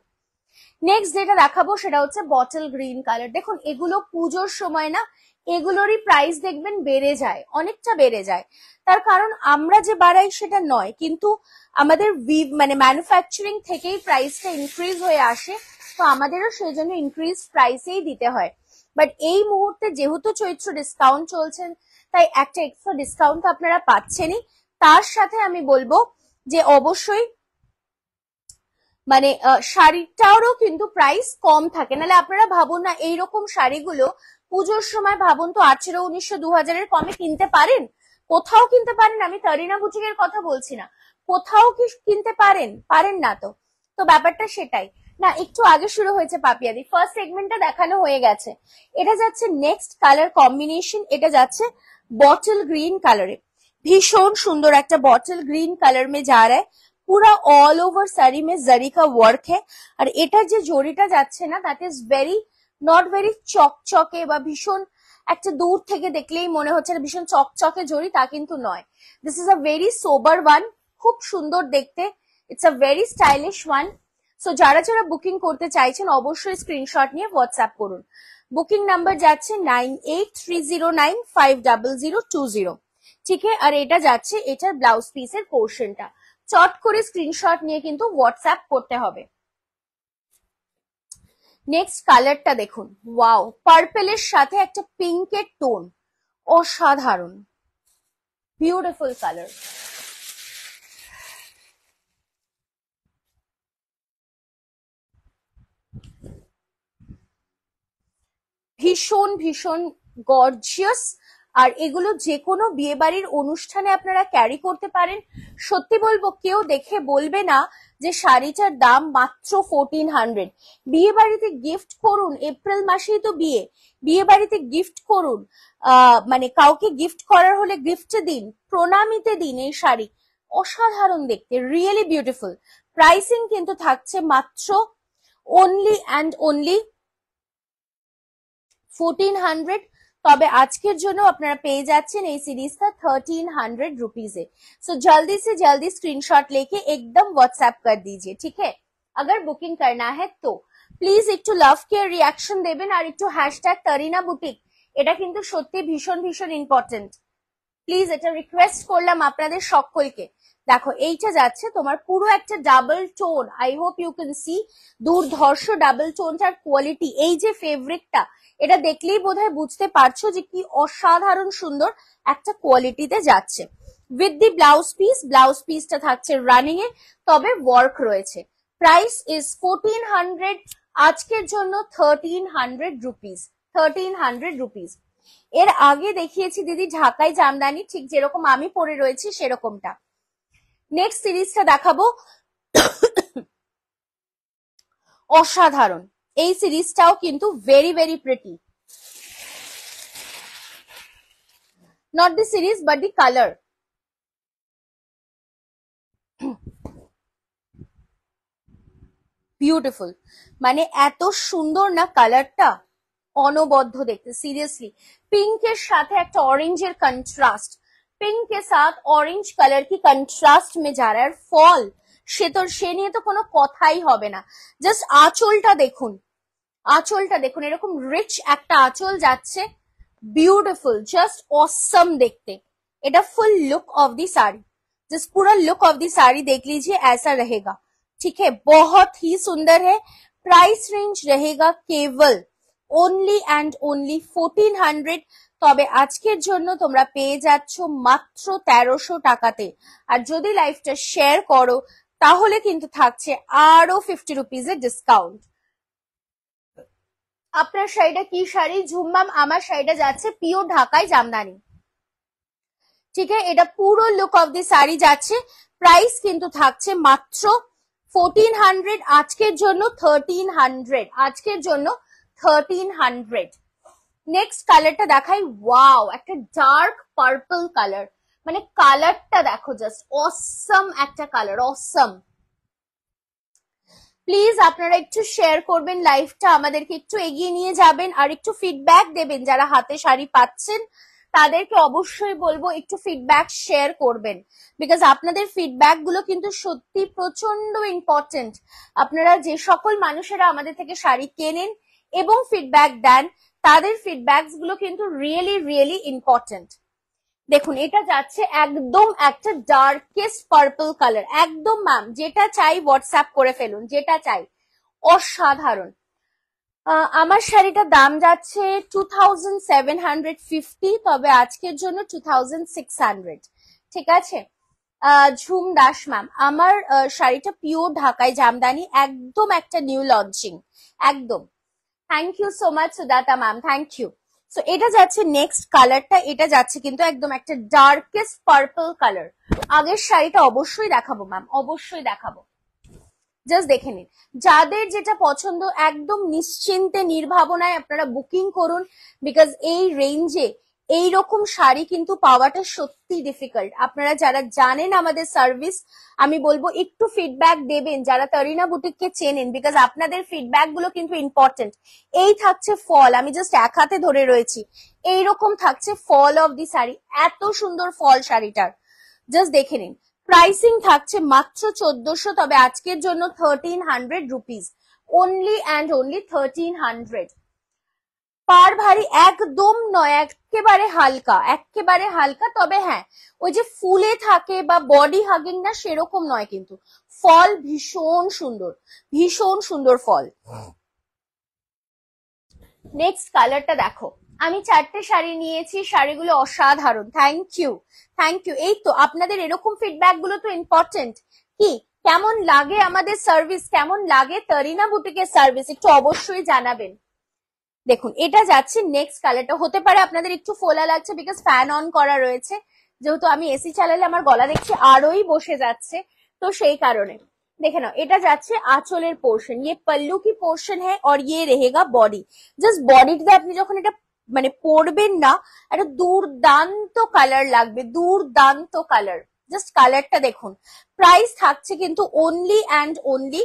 নেক্সট যেটা দেখাবো সেটা হচ্ছে বটল গ্রিন কালার। দেখুন এগুলো পুজোর সময় না এগুলোরই প্রাইস দেখবেন বেড়ে যায়, অনেকটা বেড়ে যায়। তার কারণ আমরা যে বাড়াই সেটা নয়, কিন্তু আমাদের মানে ম্যানুফ্যাকচারিং থেকেই প্রাইসটা ইনক্রিজ হয়ে আসে, তো আমাদেরও সেই জন্য ইনক্রিজ প্রাইসেই দিতে হয়। বাট এই মুহূর্তে যেহেতু চৈত্র ডিসকাউন্ট চলছেন, তাই একটা এক্সট্রা ডিসকাউন্ট আপনারা পাচ্ছেনই। তার সাথে আমি বলবো যে অবশ্যই মানে শাড়িটারও কিন্তু প্রাইস কম থাকে, নাহলে আপনারা ভাবুন না এইরকম শাড়িগুলো পুজোর সময় ভাবুন তো 1800, 1900, 2000 কমে কিনতে পারেন? কোথাও কিনতে পারেন? আমি তারিনা বুটিকের কথা বলছি না, কোথাও কি কিনতে পারেন? পারেন না তো। তো ব্যাপারটা সেটাই, না, একটু আগে শুরু হয়েছে পাপিয়াদি, ফার্স্ট সেগমেন্টটা দেখানো হয়ে গেছে। এটা যাচ্ছে নেক্সট কালার কম্বিনেশন, এটা যাচ্ছে बॉटल ग्रीन कलर, भीषण सुंदर एक बॉटल ग्रीन कलर में जा रहा है, पूरा ऑल ओवर साड़ी में जरी का वर्क है। और एटार जे जरिटा जाच्छे ना that is very not very चकचके बा भीषण একটা দূর থেকে দেখলেই মনে হচ্ছে ভীষণ চকচকে জড়ি, তা কিন্তু নয়। This is a very sober one, খুব সুন্দর দেখতে, it's a very stylish one. So যারা যারা বুকিং করতে চাইছেন অবশ্যই স্ক্রিনশট নিয়ে হোয়াটসঅ্যাপ করুন। বুকিং নাম্বার যাচ্ছে 9830950020, ঠিক আছে। আর এটা যাচ্ছে এটার ব্লাউজ পিসের পোর্শনটা, চট করে স্ক্রিনশট নিয়ে কিন্তু হোয়াটসঅ্যাপ করতে হবে। নেক্সট কালারটা দেখুন, ওয়াও, পার্পেলের সাথে একটা পিঙ্কের টোন, অসাধারণ, বিউটিফুল কালার। ভীষণ ভীষণ গর্জিয়াস, আর এগুলো যে কোনো বিয়ে বাড়ির অনুষ্ঠানে আপনারা ক্যারি করতে পারেন। সত্যি বলবো কেউ দেখে বলবে না যে শাড়িটার দাম মাত্র 1400। বিয়ে বাড়িতে গিফট করুন, এপ্রিল মাসেই তো বিয়ে, বিয়ে বাড়িতে গিফট করুন, মানে কাউকে গিফট করার হলে গিফটে দিন, প্রণামীতে দিন এই শাড়ি, অসাধারণ দেখতে, রিয়েলি বিউটিফুল। প্রাইসিং কিন্তু থাকছে মাত্র অনলি অ্যান্ড অনলি 1400। তবে আজকের জন্য আপনারা পেয়ে যাচ্ছেন এই সিরিজটা 1300 रुपीज। सो जल्दी से जल्दी स्क्रीनशॉट लेके एकदम व्हाट्सएप कर दीजिए, ठीक है। अगर बुकिंग करना है तो প্লিজ একটু লাভ কেয়ার রিয়াকশন দেবেন, আর একটু হ্যাশট্যাগ তারিনা বুটিক, এটা কিন্তু সত্যি ভীষণ ভীষণ ইম্পর্টেন্ট। প্লিজ এটা রিকোয়েস্ট করলাম আপনাদের সকলকে। দেখো এইটা যাচ্ছে তোমার পুরো একটা double tone, I hope you can see, দুর্ধর্ষ ডাবল টোনটার কোয়ালিটি, এই যে ফেব্রিকটা, এটা দেখলেই বোধহয় বুঝতে পারছো যে কি অসাধারণ সুন্দর একটা কোয়ালিটিতে যাচ্ছে। With the blouse piece, blouse পিসটা থাকছে রানিং এ, তবে ওয়ার্ক রয়েছে। প্রাইস ইজ 1400, আজকের জন্য 1300 रुपीज, 1300 रुपीज। এর আগে দেখিয়েছি দিদি ঢাকাই জামদানি, ঠিক যেরকম আমি পরে রয়েছি সেরকমটা। নেক্সট সিরিজটা দেখাবো, অসাধারণ এই সিরিজটাও কিন্তু very very pretty, not the series but the colour. Beautiful, মানে এত সুন্দর না কালারটা, অনবদ্য দেখতে, সিরিयसली। पिंक के साथ একটা অরেঞ্জের কন্ট্রাস্ট, पिंक के साथ ऑरेंज कलर की कंट्रास्ट में जा रहा है। ফল সে নিয়ে তো কোনো কথাই হবে না। জাস্ট আঁচলটা দেখুন, আঁচলটা দেখুন, এরকম রিচ একটা আঁচল যাচ্ছে, বিউটিফুল, জাস্ট অসম দেখতে। এটা full look of the sari, just पूरा लुक ऑफ दी साड़ी देख लीजिए, ऐसा रहेगा, ठीक है, बहुत ही सुंदर है। प्राइस रेंज रहेगा केवल ओनली एंड ओनली 1400। তবে আজকের জন্য তোমরা পেয়ে যাচ্ছ মাত্র 1300 টাকাতে। আর যদি লাইভটা শেয়ার করো তাহলে কিন্তু থাকছে আরো 50 রুপিজের ডিসকাউন্ট। আপনার শাড়িটা কি শাড়ি ঝুমবাম? আমার শাড়িটা যাচ্ছে পিওর ঢাকাই জামদানি, ঠিক আছে। এটা পুরো লুক অফ দি শাড়ি যাচ্ছে, প্রাইস কিন্তু থাকছে মাত্র 1400, আজকের জন্য 1300, আজকের জন্য 1300। নেক্সট কালারটা দেখাই, ওয়াও, একটা ডার্ক পার্পল কালার, মানে কালারটা দেখো, জাস্ট অসম একটা কালার, অসম। প্লিজ আপনারা একটু শেয়ার করবেন লাইভটা, আমাদেরকে একটু এগিয়ে নিয়ে যাবেন, আর একটু ফিডব্যাক দেবেন। যারা হাতে শাড়ি পাচ্ছেন তাদেরকে অবশ্যই বলবো একটু ফিডব্যাক শেয়ার করবেন, বিকজ আপনাদের ফিডব্যাক গুলো কিন্তু সত্যি প্রচন্ড ইম্পর্টেন্ট। আপনারা যে সকল মানুষেরা আমাদের থেকে শাড়ি কেনেন এবং ফিডব্যাক দেন, তাদের ফিডব্যাকস গুলো কিন্তু রিয়েলি রিয়েলি ইম্পর্টেন্ট। দেখুন এটা যাচ্ছে একদম একটা ডার্কেস্ট পার্পল কালার, একদম ম্যাম যেটা চাই হোয়াটসঅ্যাপ করে ফেলুন, যেটা চাই, অসাধারণ। আমার শাড়িটার দাম যাচ্ছে 2750, তবে আজকের জন্য 2600, ঠিক আছে। ঝুম দাস ম্যাম, আমার শাড়িটা পিওর ঢাকাই জামদানি, একদম একটা নিউ লঞ্চিং, একদম। Thank you so much Sudata ma'am, thank you. So এটা যাচ্ছে নেক্সট কালারটা, এটা যাচ্ছে কিন্তু একদম একটা ডার্কেস্ট পার্পল কালার। আগের শাড়িটা অবশ্যই দেখাবো ম্যাম, অবশ্যই দেখাবো। জাস্ট দেখে নিন, যাদের যেটা পছন্দ একদম নিশ্চিন্তে নির্ভাবনায় আপনারা বুকিং করুন, বিকজ এই রেঞ্জে এইরকম শাড়ি কিন্তু পাওয়াটা সত্যি ডিফিকাল্ট। আপনারা যারা জানেন আমাদের সার্ভিস, আমি বলবো একটু ফিডব্যাক দেবেন যারা তরিনা বুটিককে চেনেন, বিকজ আপনাদের ফিডব্যাক গুলো কিন্তু ইম্পর্টেন্ট। এই থাকছে ফল, আমি জাস্ট এক হাতে ধরে রয়েছি, এইরকম থাকছে ফল অফ দি শাড়ি, এত সুন্দর ফল শাড়িটার, জাস্ট দেখে নিন। প্রাইসিং থাকছে মাত্র 1400, তবে আজকের জন্য 1300 রুপিস, অনলি অ্যান্ড অনলি 1300। পার ভারী একদম নয়, একেবারে হালকা, একেবারে হালকা, তবে হ্যাঁ ওই যে ফুলে থাকে বা বডি হাগিং না সেরকম নয়, কিন্তু ফল ভীষণ সুন্দর, ভীষণ সুন্দর ফল। নেক্সট কালারটা দেখো, আমি 4টে শাড়ি নিয়েছি, শাড়িগুলো অসাধারণ, থ্যাংক ইউ, থ্যাংক ইউ। এই তো আপনাদের এরকম ফিডব্যাক গুলো তো ইম্পর্টেন্ট। কি কেমন লাগে আমাদের সার্ভিস, কেমন লাগে তরিনা বুটিকের সার্ভিস, একটু অবশ্যই জানাবেন। দেখুন এটা যাচ্ছে নেক্সট কালারটা, হতে পারে আপনাদের একটু ফোলা লাগছে বিকজ ফ্যান অন করা রয়েছে, যেহেতু আমি এসি চালালে আমার গলা দেখছি আরোই বসে যাচ্ছে, তো সেই কারণে। দেখে নাও, এটা যাচ্ছে আঁচলের পোর্শন, ইয়ে পল্লু কি পোর্শন হ্যাঁ, और ये रहेगा বডি। জাস্ট বডিতে আপনি যখন এটা মানে পরবেন না, একটা দুর্দান্ত কালার লাগবে, দুর্দান্ত কালার। জাস্ট কালারটা দেখুন। প্রাইস থাকছে কিন্তু অনলি অ্যান্ড অনলি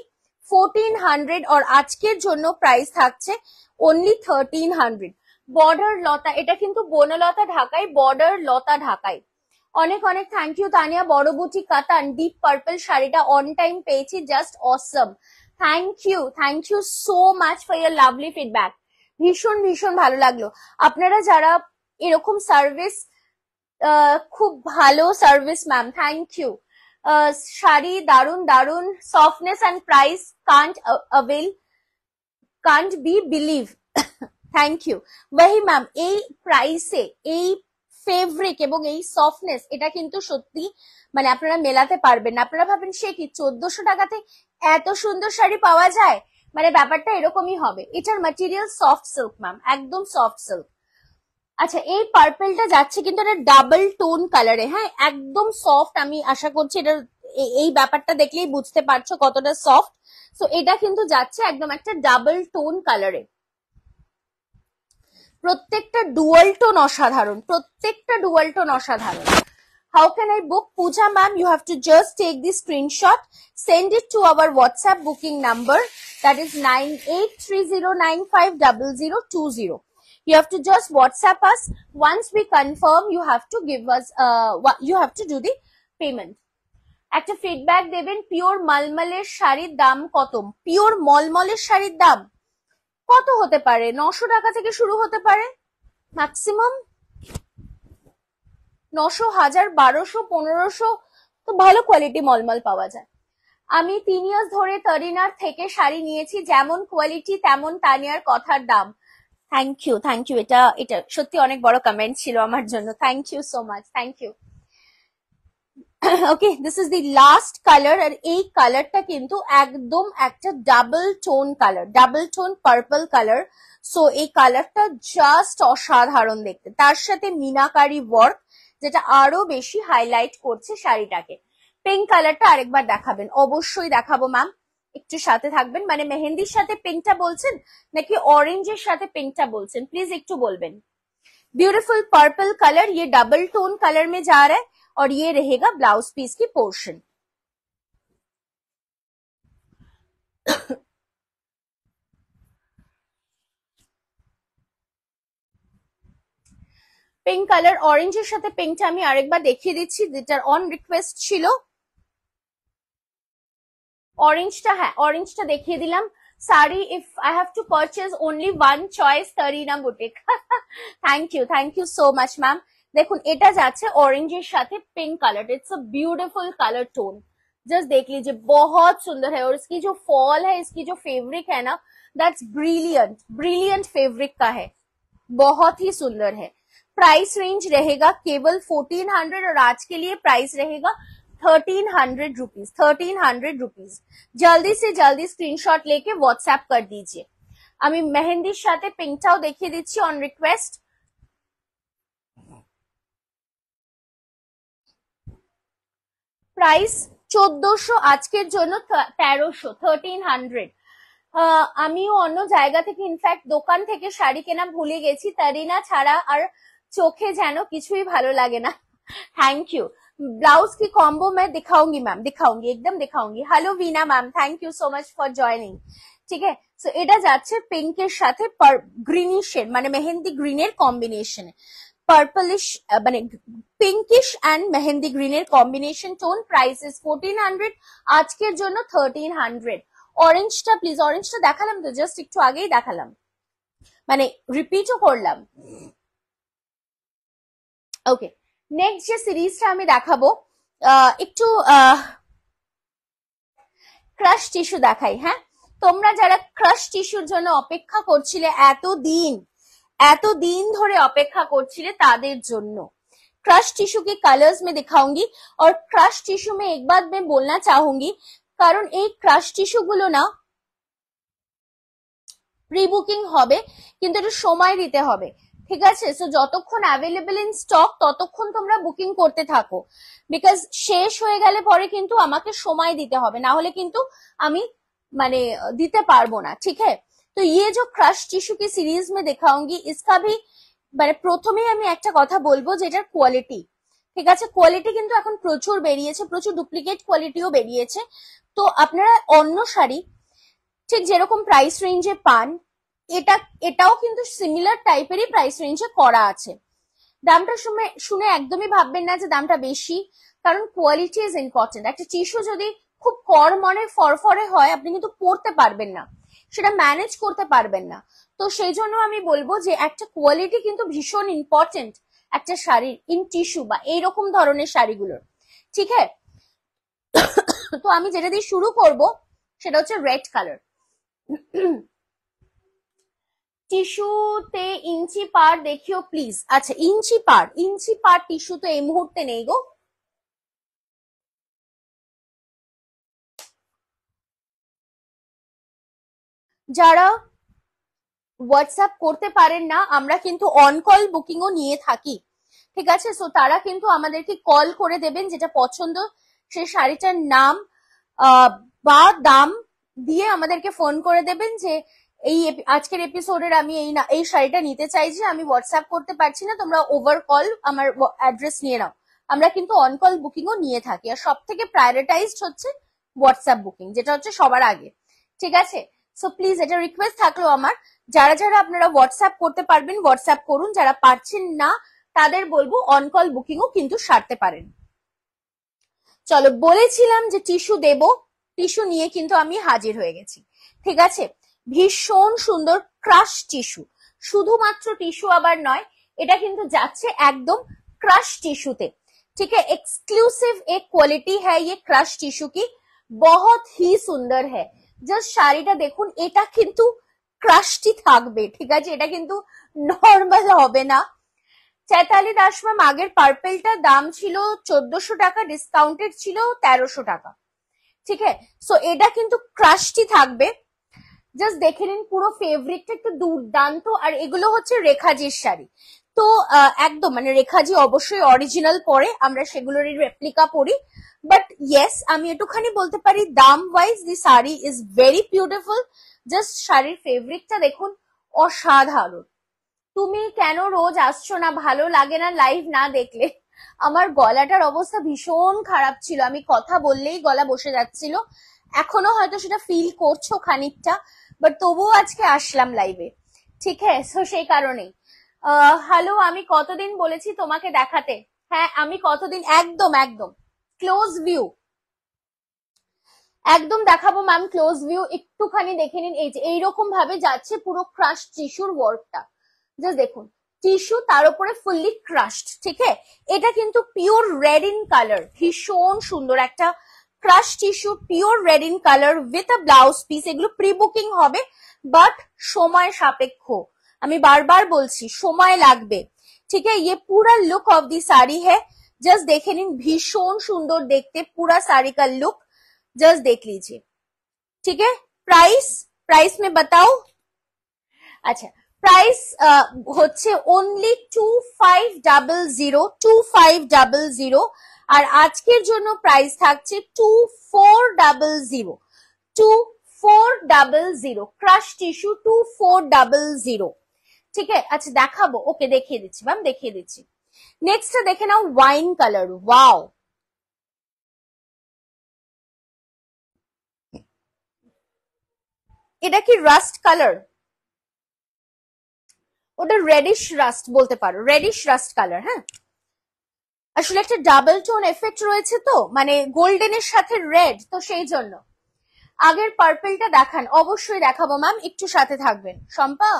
1400, আর আজকের জন্য প্রাইস থাকছে অনলি 1300। বর্ডার লতা, এটা কিন্তু বনলতা ঢাকাই, বর্ডার লতা ঢাকাই। অনেক অনেক থ্যাংক ইউ তানিয়া। বড় বুটি কাতান ডিপ পার্পল শাড়িটা অন টাইম পেয়েছি, just awesome, thank you so much for your lovely feedback. ভীষণ ভীষণ ভালো লাগলো। আপনারা যারা এরকম সার্ভিস, খুব ভালো সার্ভিস ম্যাম, থ্যাংক ইউ। শাড়ি দারুন দারুন, softness and price can't be believe, thank you. Wahi ma'am, এই প্রাইসে এই ফেব্রিক এবং এই সফটনেস, এটা কিন্তু সত্যি মানে আপনারা মেলাতে পারবেন না। আপনারা ভাবেন সে কি 1400 টাকাতে এত সুন্দর শাড়ি পাওয়া যায়, মানে ব্যাপারটা এরকমই হবে। এটার ম্যাটেরিয়াল সফট সিল্ক ম্যাম, একদম সফট সিল্ক। আচ্ছা, এই পার্পলটা যাচ্ছে কিন্তু এটা ডাবল টোন কালারে, হ্যাঁ একদম সফট, আমি আশা করছি এটা এই ব্যাপারটা দেখলেই বুঝতে পারছো কতটা সফট। সো এটা কিন্তু যাচ্ছে একদম একটা ডাবল টোন কালারে, প্রত্যেকটা ডুয়াল টোন অসাধারণ, প্রত্যেকটা ডুয়াল টোন অসাধারণ। How can I book? Pooja ma'am, you have to just take the screenshot, send it to our WhatsApp booking number, that is 9830950020. You have to just WhatsApp us. Once we confirm, you have to give us, you have to do the payment. একটা feedback দেবেন, pure মলমলের শাড়ির দাম কত? Pure মলমলের শাড়ির দাম কত হতে পারে? 900 টাকা থেকে শুরু হতে পারে, ম্যাক্সিমাম 900, 1000, 1200, 1500, তো ভালো কোয়ালিটি মলমল পাওয়া যায়। আমি 3 ইয়ার্স ধরে তরিনার থেকে শাড়ি নিয়েছি, যেমন কোয়ালিটি তেমন তানিয়ার কথার দাম। Thank you, thank you. এটা সত্যি অনেক বড় কমেন্ট ছিল আমার জন্য, thank you so much, thank you. Okay, this is the last colour, আর এই কালারটা কিন্তু একদম একটা double tone colour, double tone purple colour. So এই কালারটা জাস্ট অসাধারণ দেখতে, তার সাথে মিনাকারি ওয়ার্ক, যেটা আরো বেশি হাইলাইট করছে শাড়িটাকে। পিঙ্ক কালারটা আরেকবার দেখাবেন? অবশ্যই দেখাবো ম্যাম, একটু সাথে থাকবেন। মানে মেহেন্দির সাথে পিঙ্কটা বলছেন নাকি অরেঞ্জের সাথে পিঙ্কটা বলছেন, প্লিজ একটু বলবেন। ब्यूटीफुल पर्पल कलर, ये डबल टोन कलर में जा रहा है, और ये रहेगा ब्लाउज पीस की पोर्शन। পিঙ্ক কালার, অরেঞ্জের সাথে পিঙ্কটা আমি আরেকবার দেখিয়ে দিচ্ছি, যেটার অন রিকোয়েস্ট ছিল। অরেঞ্জটা, হ্যাঁ অরেঞ্জটা দেখিয়ে দিলাম। Sari, if I have to purchase only one choice, Tarina boutique. Thank you so much ma'am. দেখুন এটা যাচ্ছে অরেঞ্জের সাথে pink colour, it's a beautiful colour tone. Just देख लीजिए, बहुत सुंदर है, और इसकी जो फॉल है, इसकी जो फेब्रिक है ना, दैट्स ब्रिलियंट, ब्रिलियंट फेब्रिक का है, बहुत ही सुंदर है। प्राइस रेंज रहेगा केवल 1400, और आज के लिए प्राइस रहेगा 1300 रुपीज, 1300 रुपीज। जल्दी से जल्दी स्क्रीनशॉट लेके व्हाट्सएप कर दीजिए। আমি মেহেন্দির সাথে পিঙ্কটাও দেখিয়ে দিচ্ছি অন রিকোয়েস্ট। প্রাইস 1400, আজকের জন্য 1300, 1300। আমিও অন্য জায়গা থেকে ইনফ্যাক্ট দোকান থেকে শাড়ি কেনা ভুলে গেছি, তারিনা ছাড়া আর চোখে যেন কিছুই ভালো লাগে না। Thank you. ब्लाउज की कॉम्बो मैं दिखाऊंगी मैम, दिखाऊंगी, एकदम दिखाऊंगी। Hello Veena ma'am, thank you so much for joining. ঠিক আছে, সো এটা যাচ্ছে পিঙ্কের সাথে গ্রিনিশের মানে মেহেন্দি গ্রিনের কম্বিনেশনে, পার্পলিশ মানে পিঙ্কিশ অ্যান্ড মেহেন্দি গ্রিনের কম্বিনেশন টোন। প্রাইস ইজ 1400, আজকের জন্য 1300। অরেঞ্জটা প্লিজ, অরেঞ্জটা দেখালাম তো, জাস্ট একটু আগেই দেখালাম, মানে রিপিটও করলাম। ওকে, নেক্সট যে সিরিজটা আমি দেখাবো, একটু ক্রাশ টিস্যু দেখাই। হ্যাঁ, তোমরা যারা ক্রাশ টিস্যুর জন্য অপেক্ষা করছিলে, এতদিন ধরে অপেক্ষা করছিলে, তাদের জন্য क्रश टिश्यू के कलर्स में दिखाऊंगी। और क्रश टिश्यू में एक बात मैं बोलना चाहूंगी, কারণ এই ক্রাশ টিস্যু গুলো না প্রি বুকিং হবে, কিন্তু একটু সময় দিতে হবে, ঠিক আছে? সো যতক্ষণ অ্যাভেলেবল ইন স্টক ততক্ষণ তোমরা বুকিং করতে থাকো, বিকজ শেষ হয়ে গেলে পরে কিন্তু আমাকে সময় দিতে হবে, না হলে কিন্তু আমি মানে দিতে পারবো না, ঠিক আছে? তো ये जो क्रश टिश्यू की सीरीज में दिखाऊंगी, इसका भी মানে প্রথমেই আমি একটা কথা বলবো, যেটার কোয়ালিটি, ঠিক আছে? কোয়ালিটি কিন্তু এখন প্রচুর বেরিয়েছে, প্রচুর ডুপ্লিকেট কোয়ালিটিও বেরিয়েছে। তো আপনারা অন্য শাড়ি ঠিক যেরকম প্রাইস রেঞ্জে পান, এটাও কিন্তু সিমিলার টাইপেরই প্রাইস রেঞ্জে করা আছে। দামটা শুনে একদমই ভাববেন না যে দামটা বেশি, কারণ কোয়ালিটি ইজ ইম্পর্টেন্ট। একটা টিস্যু যদি খুব কড়মড়ে ফরফরে হয়, আপনি কিন্তু পরতে পারবেন না, সেটা ম্যানেজ করতে পারবেন না। তো সেই জন্য আমি বলবো যে একটা কোয়ালিটি কিন্তু ভীষণ ইম্পর্টেন্ট একটা শাড়ির, ইন টিস্যু বা এইরকম ধরনের শাড়িগুলোর, ঠিক আছে? তো আমি যেটা দিয়ে শুরু করব সেটা হচ্ছে রেড কালার। টিস্যুতে ইঞ্চি পার দেখিও প্লিজ। আচ্ছা, ইঞ্চি পার টিস্যু তো এই মুহূর্তে নেই গো। যারা হোয়াটসঅ্যাপ করতে পারেন না, আমরা কিন্তু অন কল বুকিংও নিয়ে থাকি, ঠিক আছে? সো তারা কিন্তু আমাদেরকে কল করে দেবেন, যেটা পছন্দ সেই শাড়িটার নাম বা দাম দিয়ে আমাদেরকে ফোন করে দেবেন যে এই আজকের এপিসোডের আমি এই শাড়িটা নিতে চাইছি, আমি হোয়াটসঅ্যাপ করতে পারছি না, তোমরা ওভার কল আমার অ্যাড্রেস নিয়ে নাও। আমরা কিন্তু অন কল বুকিংও নিয়ে থাকি, আর সব থেকে প্রায়োরিটাইজড হচ্ছে হোয়াটসঅ্যাপ বুকিং, যেটা হচ্ছে সবার আগে, ঠিক আছে? সো প্লিজ এটা রিকোয়েস্ট থাকলো আমার, যারা যারা আপনারা হোয়াটসঅ্যাপ করতে পারবেন হোয়াটসঅ্যাপ করুন, যারা পারছেন না তাদের বলবো অন কল বুকিংও কিন্তু সারতে পারেন। চলো, বলেছিলাম যে টিস্যু দেব, টিস্যু নিয়ে কিন্তু আমি হাজির হয়ে গেছি, ঠিক আছে? ভীষণ সুন্দর ক্রাশ টিস্যু, শুধুমাত্র টিস্যু আবার নয়, এটা কিন্তু যাচ্ছে একদম ক্রাশ টিস্যুতে, ठीक है? एक्सक्लूसिव एक क्वालिटी है ये क्रश टिश्यू की, बहुत ही सुंदर है। জাস্ট শাড়িটা দেখুন, এটা কিন্তু ক্রাশটি থাকবে, ঠিক আছে? এটা কিন্তু নর্মাল হবে না। চৈতালি দাস ম্যাম, আগের পার্পেলটা দাম ছিল 1400 টাকা, ডিসকাউন্টেড ছিল 1300 টাকা, ঠিক আছে? সো এটা কিন্তু ক্রাশটি থাকবে, জাস্ট দেখে নিন, পুরো ফেব্রিকটা একটু দুর্দান্ত। আর এগুলো হচ্ছে রেখাজির শাড়ি, তো একদম মানে রেখাজি অবশ্যই অরিজিনাল পরে, আমরা সেগুলোরই রেপ্লিকা পরি, বাট ইয়েস আমি একটুখানি বলতে পারি দাম wise the sari is very beautiful. Just শাড়ির ফেব্রিকটা দেখুন, অসাধারণ। তুমি কেন রোজ আসছো না? ভালো লাগে না লাইভ না দেখলে? আমার গলাটার অবস্থা ভীষণ খারাপ ছিল, আমি কথা বললেই গলা বসে যাচ্ছিল, এখনো হয়তো সেটা ফিল করছো খানিকটা, বাট তবুও আজকে আসলাম লাইভে, ঠিক আছে? সো সেই কারণেই হ্যালো, আমি কতদিন বলেছি তোমাকে দেখাতে? হ্যাঁ, আমি কতদিন, একদম একদম ক্লোজ ভিউ একদম দেখাবো ম্যাম, ক্লোজ ভিউ একটুখানি দেখে নিন। এই যে এইরকম ভাবে যাচ্ছে পুরো ক্রাশ টিস্যুর ওয়ার্কটা, জাস্ট দেখুন, টিস্যু তার উপরে ফুললি ক্রাশড, ঠিক আছে? এটা কিন্তু পিওর রেড ইন কালার, ভীষণ সুন্দর একটা crush tissue, pure red in colour with a blouse piece. এগুলো প্রি বুকিং হবে, বাট সময় সাপেক্ষ, আমি বারবার বলছি সময় লাগবে, ঠিক আছে? ये पूरा लुक ऑफ दी साड़ी है, जस्ट देखे निन, भीषण सुंदर देखते पूरा साड़ी का लुक, जस्ट देख लीजिए, ठीक है? प्राइस में बताओ। अच्छा, प्राइस হচ্ছে only 2500, 2500। আর আজকের জন্য প্রাইস থাকছে 2400, 2400 ক্রাশ টিস্যু 2400। ঠিক আছে, আচ্ছা দেখাবো, ওকে দেখিয়ে দিচ্ছি ম্যাম, দেখিয়ে দিচ্ছি। নেক্সট দেখে নাও ওয়াইন কালার, ওয়াও, এটা কি রাস্ট কালার? ওটা রেডিশ রাস্ট বলতে পারো, রেডিশ রাস্ট কালার। হ্যাঁ, আসলে একটা ডাবল টোন এফেক্ট রয়েছে তো, মানে গোল্ডেনের সাথে রেড, তো সেই জন্য। আগের পার্পলটা দেখান, অবশ্যই দেখাবো ম্যাম, একটু সাথে থাকবেন। শম্পা,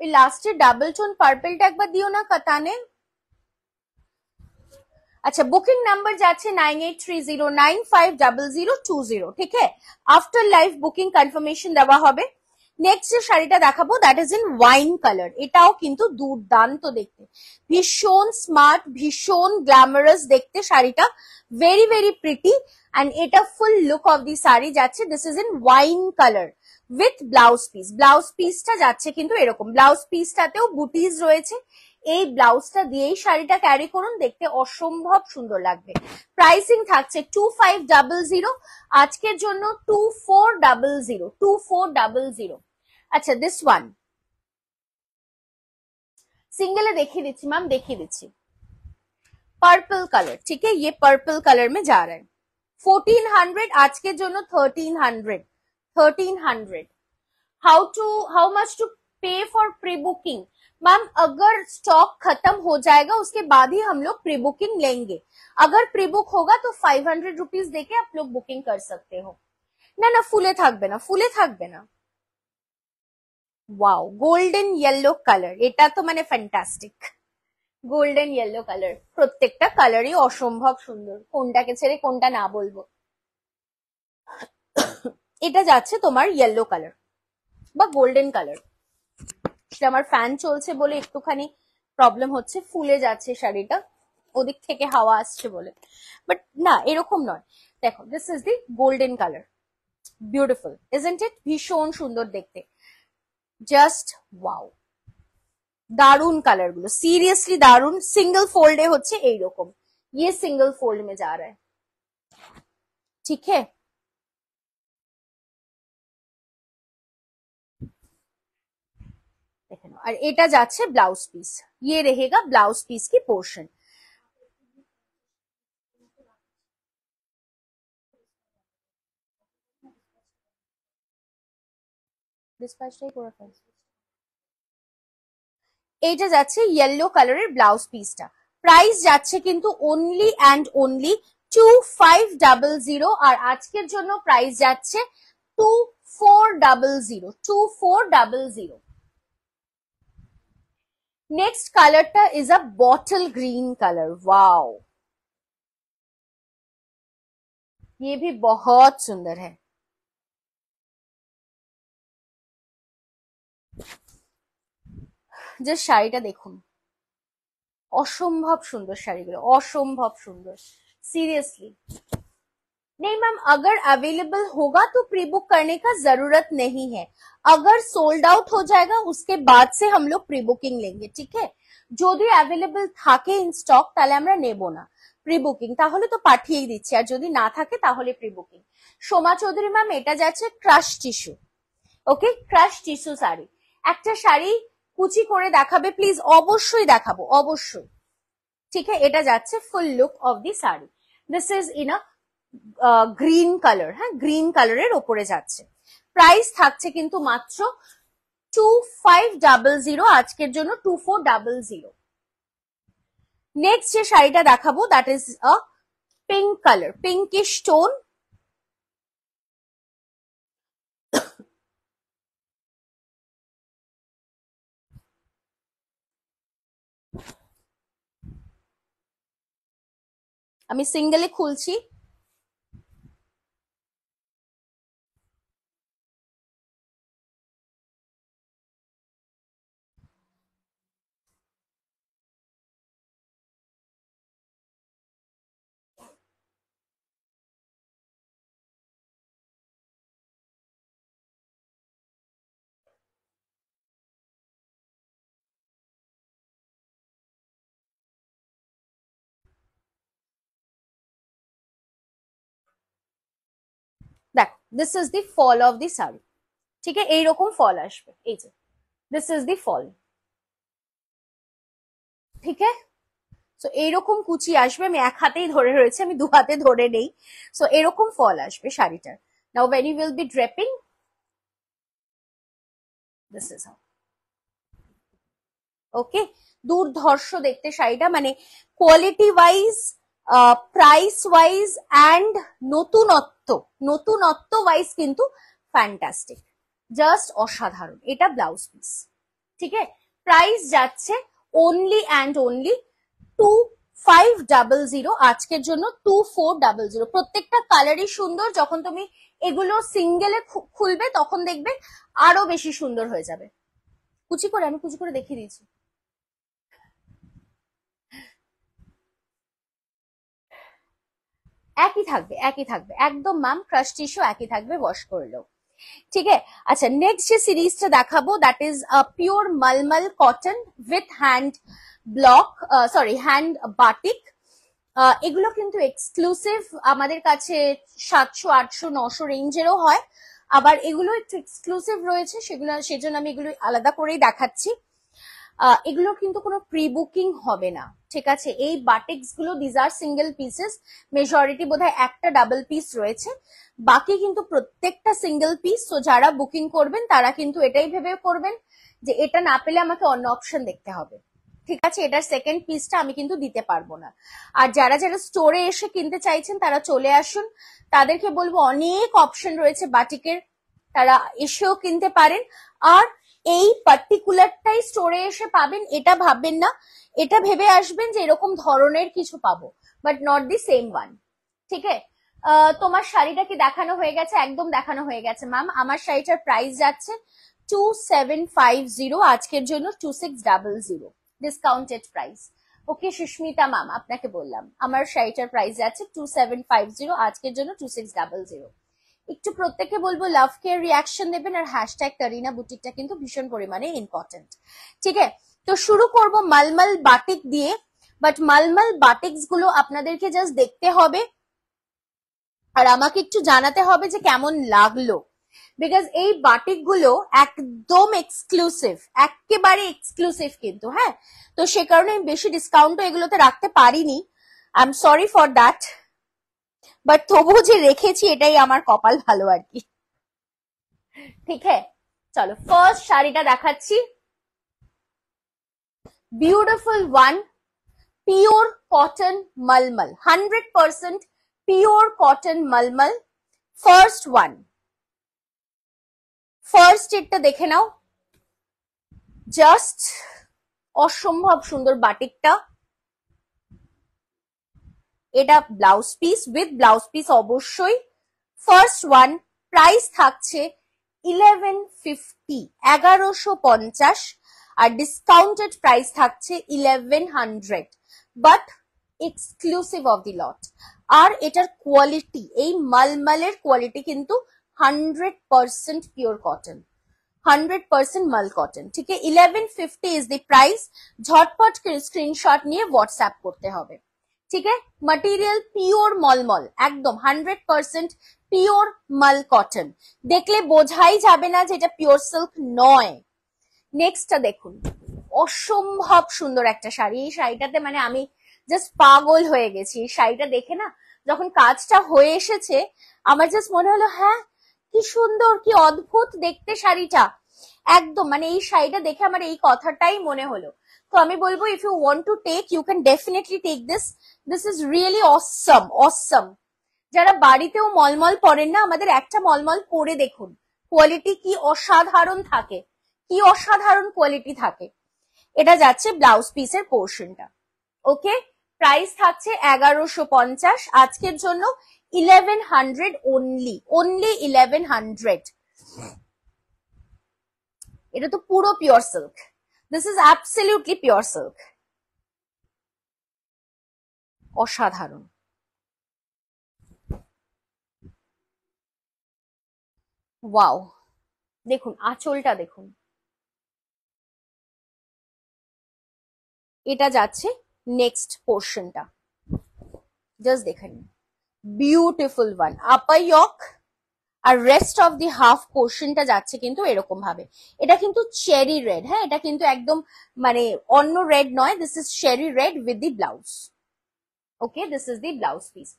ওই লাস্টের ডাবল টোন পার্পলটা একবার দিও না কাতানে। अच्छा, बुकिंग नंबर जाच्छे 9830950020। ठीक है, आफ्टर लाइव बुकिंग कन्फार्मेशन देवा होबे। नेक्स्ट যে শাড়িটা দেখাবো that is in wine colour, এটাও কিন্তু দুর্দান্ত দেখতে, ভীষণ স্মার্ট, ভীষণ গ্ল্যামারাস দেখতে শাড়িটা, ভেরি ভেরি প্রিটি। এন্ড এটা full look of the sari যাচ্ছে, this is in wine colour with blouse piece. Blouse পিসটা যাচ্ছে কিন্তু এরকম, ব্লাউজ পিসটাতেও বুটিজ রয়েছে। এই ব্লাউজটা দিয়েই শাড়িটা ক্যারি করুন, দেখতে অসম্ভব সুন্দর লাগবে। প্রাইসিং থাকছে 2500, আজকের জন্য 2400, 2400। আচ্ছা, দিস ওয়ান सिंगल देखिए दीजिए मैम, देखिए दीजिए, पर्पल कलर। ठीक है, ये पर्पल कलर में जा रहा है। 1400 आज के जो 1300, 1300। हाउ मच टू पे फॉर प्री बुकिंग? मैम अगर स्टॉक खत्म हो जाएगा उसके बाद ही हम लोग प्री बुकिंग लेंगे। अगर प्री बुक होगा तो 500 रुपीज देके आप लोग बुकिंग कर सकते हो। ना ना फुले থাকবে না, ফুলে থাকবে না। ওয়াও, গোল্ডেন ইয়েলো কালার, এটা তো মানে ফ্যান্টাস্টিক। গোল্ডেন ইয়েলো কালার, প্রত্যেকটা কালারই অসম্ভব সুন্দর, কোনটাকে ছেড়ে কোনটা না বলবো। এটা যাচ্ছে তোমার ইয়েলো কালার বা গোল্ডেন কালার, সেটা আমার ফ্যান চলছে বলে একটুখানি প্রবলেম হচ্ছে, ফুলে যাচ্ছে শাড়িটা, ওদিক থেকে হাওয়া আসছে বলে, বাট না এরকম নয়। দেখো, this is the golden colour, beautiful isn't it? ভীষণ সুন্দর দেখতে, জাস্ট ওয়াও, দারুন কালার গুলো, সিরিয়াসলি দারুন। সিঙ্গল फोल्डे হচ্ছে এইরকম, ये सिंगल फोल्ड में जा रहा है। ठीक है, देख लो, और এটা যাচ্ছে ब्लाउज पीस, ये रहेगा ब्लाउज पीस की पोर्शन। ডিসপ্যাচটাই করে ফেলছি। এইটা যাচ্ছে ইয়েলো কালারের ব্লাউজ পিসটা, প্রাইস যাচ্ছে কিন্তু অনলি অ্যান্ড অনলি 2500, আর আজকের জন্য প্রাইস যাচ্ছে 2400, 2400। Next colour is a bottle green colour, wow, ये भी बहुत सुंदर है। জাস্ট শাড়িটা দেখুন, অসম্ভব সুন্দর শাড়িগুলো, অসম্ভব সুন্দর, সিরিयसली। नहीं मैम, अगर अवेलेबल होगा तो प्री बुक करने का जरूरत नहीं है, अगर सोल्ड आउट हो जाएगा उसके बाद से हम लोग प्री बुकिंग लेंगे। ठीक है, যদি অ্যাভেলেবল থাকে ইন স্টক তাহলে আমরা নেব না, প্রি বুকিং তাহলে তো পাঠিয়েই দিচ্ছি, আর যদি না থাকে তাহলে pre booking. Soma Chowdhury ma'am, এটা যাচ্ছে ক্রাশ টিস্যু। ওকে, ক্রাশ টিস্যু শাড়ি, একটা শাড়ি কুচি করে দেখাবে প্লিজ, অবশ্যই দেখাবো, অবশ্যই। ঠিক আছে, এটা যাচ্ছে ফুল look of the sari, this is in a green colour. হ্যাঁ, গ্রিন কালারের ওপরে যাচ্ছে, প্রাইস থাকছে কিন্তু মাত্র 2500, আজকের জন্য 2400। নেক্সট যে শাড়িটা দেখাবো that is a pink colour, pinkish tone. আমি সিঙ্গেলে খুলছি, this is the fall of the sari. ঠিক আছে, এইরকম ফল আসবে, এই যে দিস ইজ দি ফল। ঠিক আছে, সো এইরকম কুচি আসবে, আমি এক হাতেই ধরে রয়েছে, আমি দু হাতে ধরে নেই। সো এরকম ফল আসবে শাড়িটার। নাও when you will be draping, this is how. ওকে, দুর্ধর্ষ দেখতে শাড়িটা, মানে quality wise, price wise and নতুনত্ব, নতুনত্ব ওয়াইজ কিন্তু ফ্যান্টাস্টিক, জাস্ট অসাধারণ। এটা ব্লাউজ পিস। ঠিক আছে, প্রাইস যাচ্ছে অনলি অ্যান্ড অনলি 2500 আজকের জন্য, 2400। প্রত্যেকটা কালারই সুন্দর, যখন তুমি এগুলো সিঙ্গেলে খুলবে তখন দেখবে আরো বেশি সুন্দর হয়ে যাবে। কুচি করে, আমি কুচি করে দেখিয়ে দিয়েছি। একই থাকবে, একই থাকবে একদম ম্যাম, ক্রাশ টিস্যু একই থাকবে ওয়াশ করলেও। ঠিক আছে, আচ্ছা নেক্সট যে সিরিজটা দেখাবো that is pure mulmul cotton with hand block, sorry hand batik. এগুলো কিন্তু এক্সক্লুসিভ, আমাদের কাছে 700, 800, 900 রেঞ্জেরও হয়, আবার এগুলো একটু এক্সক্লুসিভ রয়েছে, সেগুলো সেজন্য আমি এগুলো আলাদা করেই দেখাচ্ছি। এগুলো কিন্তু কোনো প্রি বুকিং হবে না। ঠিক আছে, এই বাটিক্স গুলো these are single pieces, majority বোধহয় একটা ডাবল পিস রয়েছে, বাকি কিন্তু প্রত্যেকটা সিঙ্গেল পিস। তো যারা বুকিং করবেন তারা কিন্তু এটাই ভেবে করবেন যে এটা না পেলে আমাকে অন্য অপশন দেখতে হবে। ঠিক আছে, এটার সেকেন্ড পিসটা আমি কিন্তু দিতে পারবো না। আর যারা যারা স্টোরে এসে কিনতে চাইছেন তারা চলে আসুন, তাদেরকে বলবো অনেক অপশন রয়েছে বাটিকের, তারা এসেও কিনতে পারেন। আর এই পার্টিকুলারটাই স্টোরে এসে পাবেন এটা ভাববেন না, এটা ভেবে আসবেন যে এরকম ধরনের কিছু পাবো, but not the same one. ঠিক আছে, তোমার শাড়িটা কি দেখানো হয়ে গেছে? একদম দেখানো হয়ে গেছে ম্যাম। আমার শাড়িটার প্রাইস যাচ্ছে 2750, আজকের জন্য 2600 ডিসকাউন্টেড প্রাইস। ওকে সুস্মিতা ম্যাম, আপনাকে বললাম আমার শাড়িটার প্রাইস যাচ্ছে 2750, আজকের জন্য 2600। একটু প্রত্যেকে বলবো লাভ কেয়ার রিয়াকশন দেবেন, আর হ্যাশট্যাগ কারিনা বুটিকটা কিন্তু ভীষণ পরিমাণে ইম্পর্টেন্ট। ঠিক আছে, তো শুরু করব মালমাল বাটিক দিয়ে, বাট মালমাল বাটিক্স গুলো আপনাদেরকে জাস্ট দেখতে হবে আর আমাকে একটু জানাতে হবে যে কেমন লাগলো, বিকজ এই বাটিক গুলো একদম এক্সক্লুসিভ, একেবারে এক্সক্লুসিভ কিন্তু। হ্যাঁ, তো সে কারণে আমি বেশি ডিসকাউন্টও এগুলোতে রাখতে পারিনি, I am sorry for that, but তবুও যে রেখেছি এটাই আমার কপাল ভালো আর কি। ঠিক আছে, চলো ফার্স্ট শাড়িটা দেখাচ্ছি, beautiful one, pure cotton mulmul, 100% pure cotton mulmul. First one, first এরটা দেখে নাও, জাস্ট অসম্ভব সুন্দর বাটিকটা। এটা blouse piece, with blouse piece অবশ্যই। ফার্স্ট ওয়ান, প্রাইস থাকছে 1150, 1150, আর ডিসকাউন্টেড প্রাইস থাকছে 1100, but exclusive of the lot. আর এটার কোয়ালিটি, এই মালমালের কোয়ালিটি কিন্তু 100% পিওর কটন, 100% মাল কটন। ঠিক আছে, 1150 ইজ দি প্রাইস। ঝটপট স্ক্রিনশট নিয়ে হোয়াটসঅ্যাপ করতে হবে। ঠিক আছে, মাটেরিয়াল পিওর মলমল, একদম 100% পিওর মাল কটন, দেখলে বোঝাই যাবে না যে এটা পিওর সিল্ক নয়। নেক্সটটা দেখুন, অসম্ভব সুন্দর একটা শাড়ি। এই শাড়িটাতে মানে আমি জাস্ট পাগল হয়ে গেছি এই শাড়িটা দেখে না, যখন কাজটা হয়ে এসেছে আমার জাস্ট মনে হলো হ্যাঁ কি সুন্দর, কি অদ্ভুত দেখতে শাড়িটা, একদম মানে এই শাড়িটা দেখে আমার এই কথাটাই মনে হলো। তো আমি বলবো if you want to take, you can definitely take this, this is really awesome, awesome. যারা বাড়িতেও মলমল পরেন না, আমাদের একটা মলমল পরে দেখুন, কোয়ালিটি কি অসাধারণ থাকে, কি অসাধারণ কোয়ালিটি থাকে। এটা যাচ্ছে ব্লাউজ পিসের পোর্শনটা। ওকে, প্রাইস থাকছে 1150, আজকের জন্য 1100 অনলি, অনলি 1100। এটা তো পুরো pure silk, this is absolutely pure silk, অসাধারণ। ওয়াও, দেখুন আঁচলটা দেখুন, এটা যাচ্ছে নেক্সট পোর্শনটা, জাস্ট দেখেন, বিউটিফুল ওয়ান, আপার ইয়ক, আর রেস্ট অফ দি হাফ পোর্শনটা যাচ্ছে কিন্তু এরকম ভাবে। এটা কিন্তু চেরি রেড, হ্যাঁ, এটা কিন্তু একদম মানে অন্য রেড নয়, this is cherry red with the blouse. Okay, this is the blouse piece.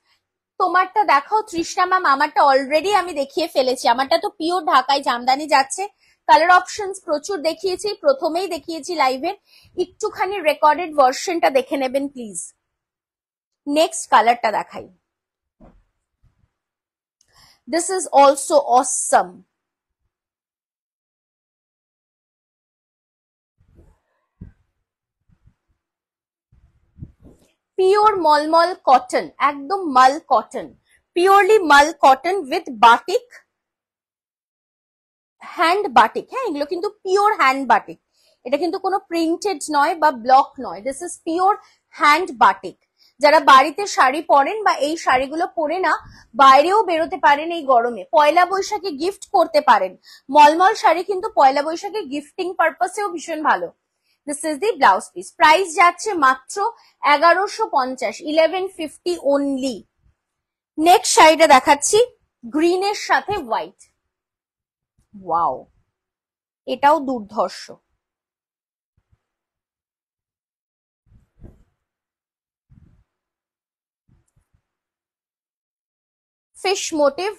তোমারটা দেখাও তৃষ্ণা ম্যাম। আমারটা অলরেডি আমি দেখিয়ে ফেলেছি, আমারটা তো পিওর ঢাকায় জামদানি যাচ্ছে। কালার অপশনস প্রচুর দেখিয়েছি, প্রথমেই দেখিয়েছি লাইভের। একটুখানি রেকর্ডেড ভার্সনটা দেখে নেবেন প্লিজ। নেক্সট কালারটা দেখাই। This is also awesome. Pure mulmul cotton, একদম mal cotton, purely mal cotton with batik, hand batik. হ্যাঁ, এগুলো কিন্তু পিওর হ্যান্ড বাটিক, এটা কিন্তু কোনো প্রিন্টেড নয় বা ব্লক নয়, this is pure hand batik. যারা বাড়িতে শাড়ি পরেন বা এই শাড়িগুলো পরে না বাইরেও বেরোতে পারেন এই গরমে, পয়লা বৈশাখে গিফট করতে পারেন। মলমল শাড়ি কিন্তু পয়লা বৈশাখে গিফটিং পারপাসেও ভীষণ ভালো। This is the blouse piece, price যাচ্ছে মাত্র 1150, 1150 অনলি। নেক্সট শাড়িটা দেখাচ্ছি গ্রিনের সাথে হোয়াইট। ওয়াও, এটাও দুর্ধর্ষ। फिश मोटिव,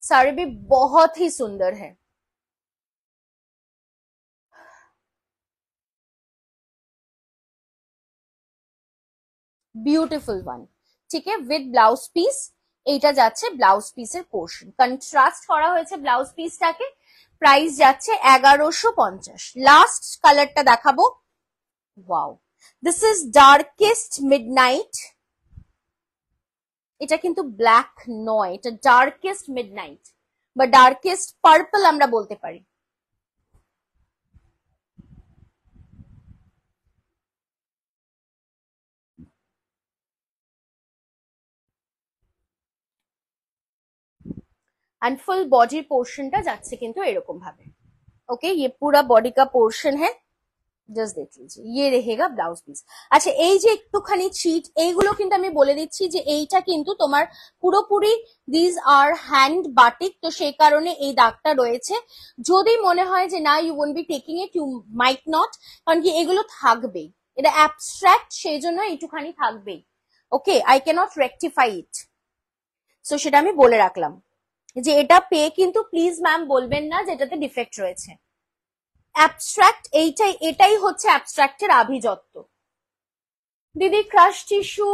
साड़ी भी बहुत ही सुंदर है। বিউটিফুল ওয়ান, ঠিক আছে, উইথ ব্লাউজ পিস। এইটা যাচ্ছে ব্লাউজ পিসের পোর্শন, কন্ট্রাস্ট করা হয়েছে ব্লাউজ পিসটাকে। প্রাইস যাচ্ছে 1150। লাস্ট কালারটা দেখাবো। Wow, this is darkest midnight. এটা কিন্তু ব্ল্যাক নয়, এটা ডার্কেস্ট মিডনাইট বা ডার্কেস্ট পার্পল আমরা বলতে পারি। एंड फुल बॉडी पोर्शनটা যাচ্ছে কিন্তু এরকম ভাবে। ओके, ये पूरा बॉडी का पोर्शन है, জাস্ট দেখ লিজিয়ে, ये रहेगा ব্লাউজ পিস। আচ্ছা, এই যে একটুখানি চিট, এইগুলো কিন্তু আমি বলে দিচ্ছি যে এইটা কিন্তু তোমার পুরোপুরি দিস আর হ্যান্ড বাটিক, তো সেই কারণে এই দাগটা রয়েছে। যদি মনে হয় যে না you won't be taking it, you might not, কারণ কি এগুলো থাকবেই, এটা অ্যাবস্ট্রাক্ট, সেই জন্য এইটুখানি থাকবেই। Okay, I can't rectify it, so সেটা আমি বলে রাখলাম যে এটা পেয়ে কিন্তু প্লিজ ম্যাম বলবেন না যে এটাতে ডিফেক্ট রয়েছে। অ্যাবস্ট্রাক্ট এইটাই, এটাই হচ্ছে অ্যাবস্ট্রাক্টের আভিজাত্য। দিদি ক্রাশ টিস্যু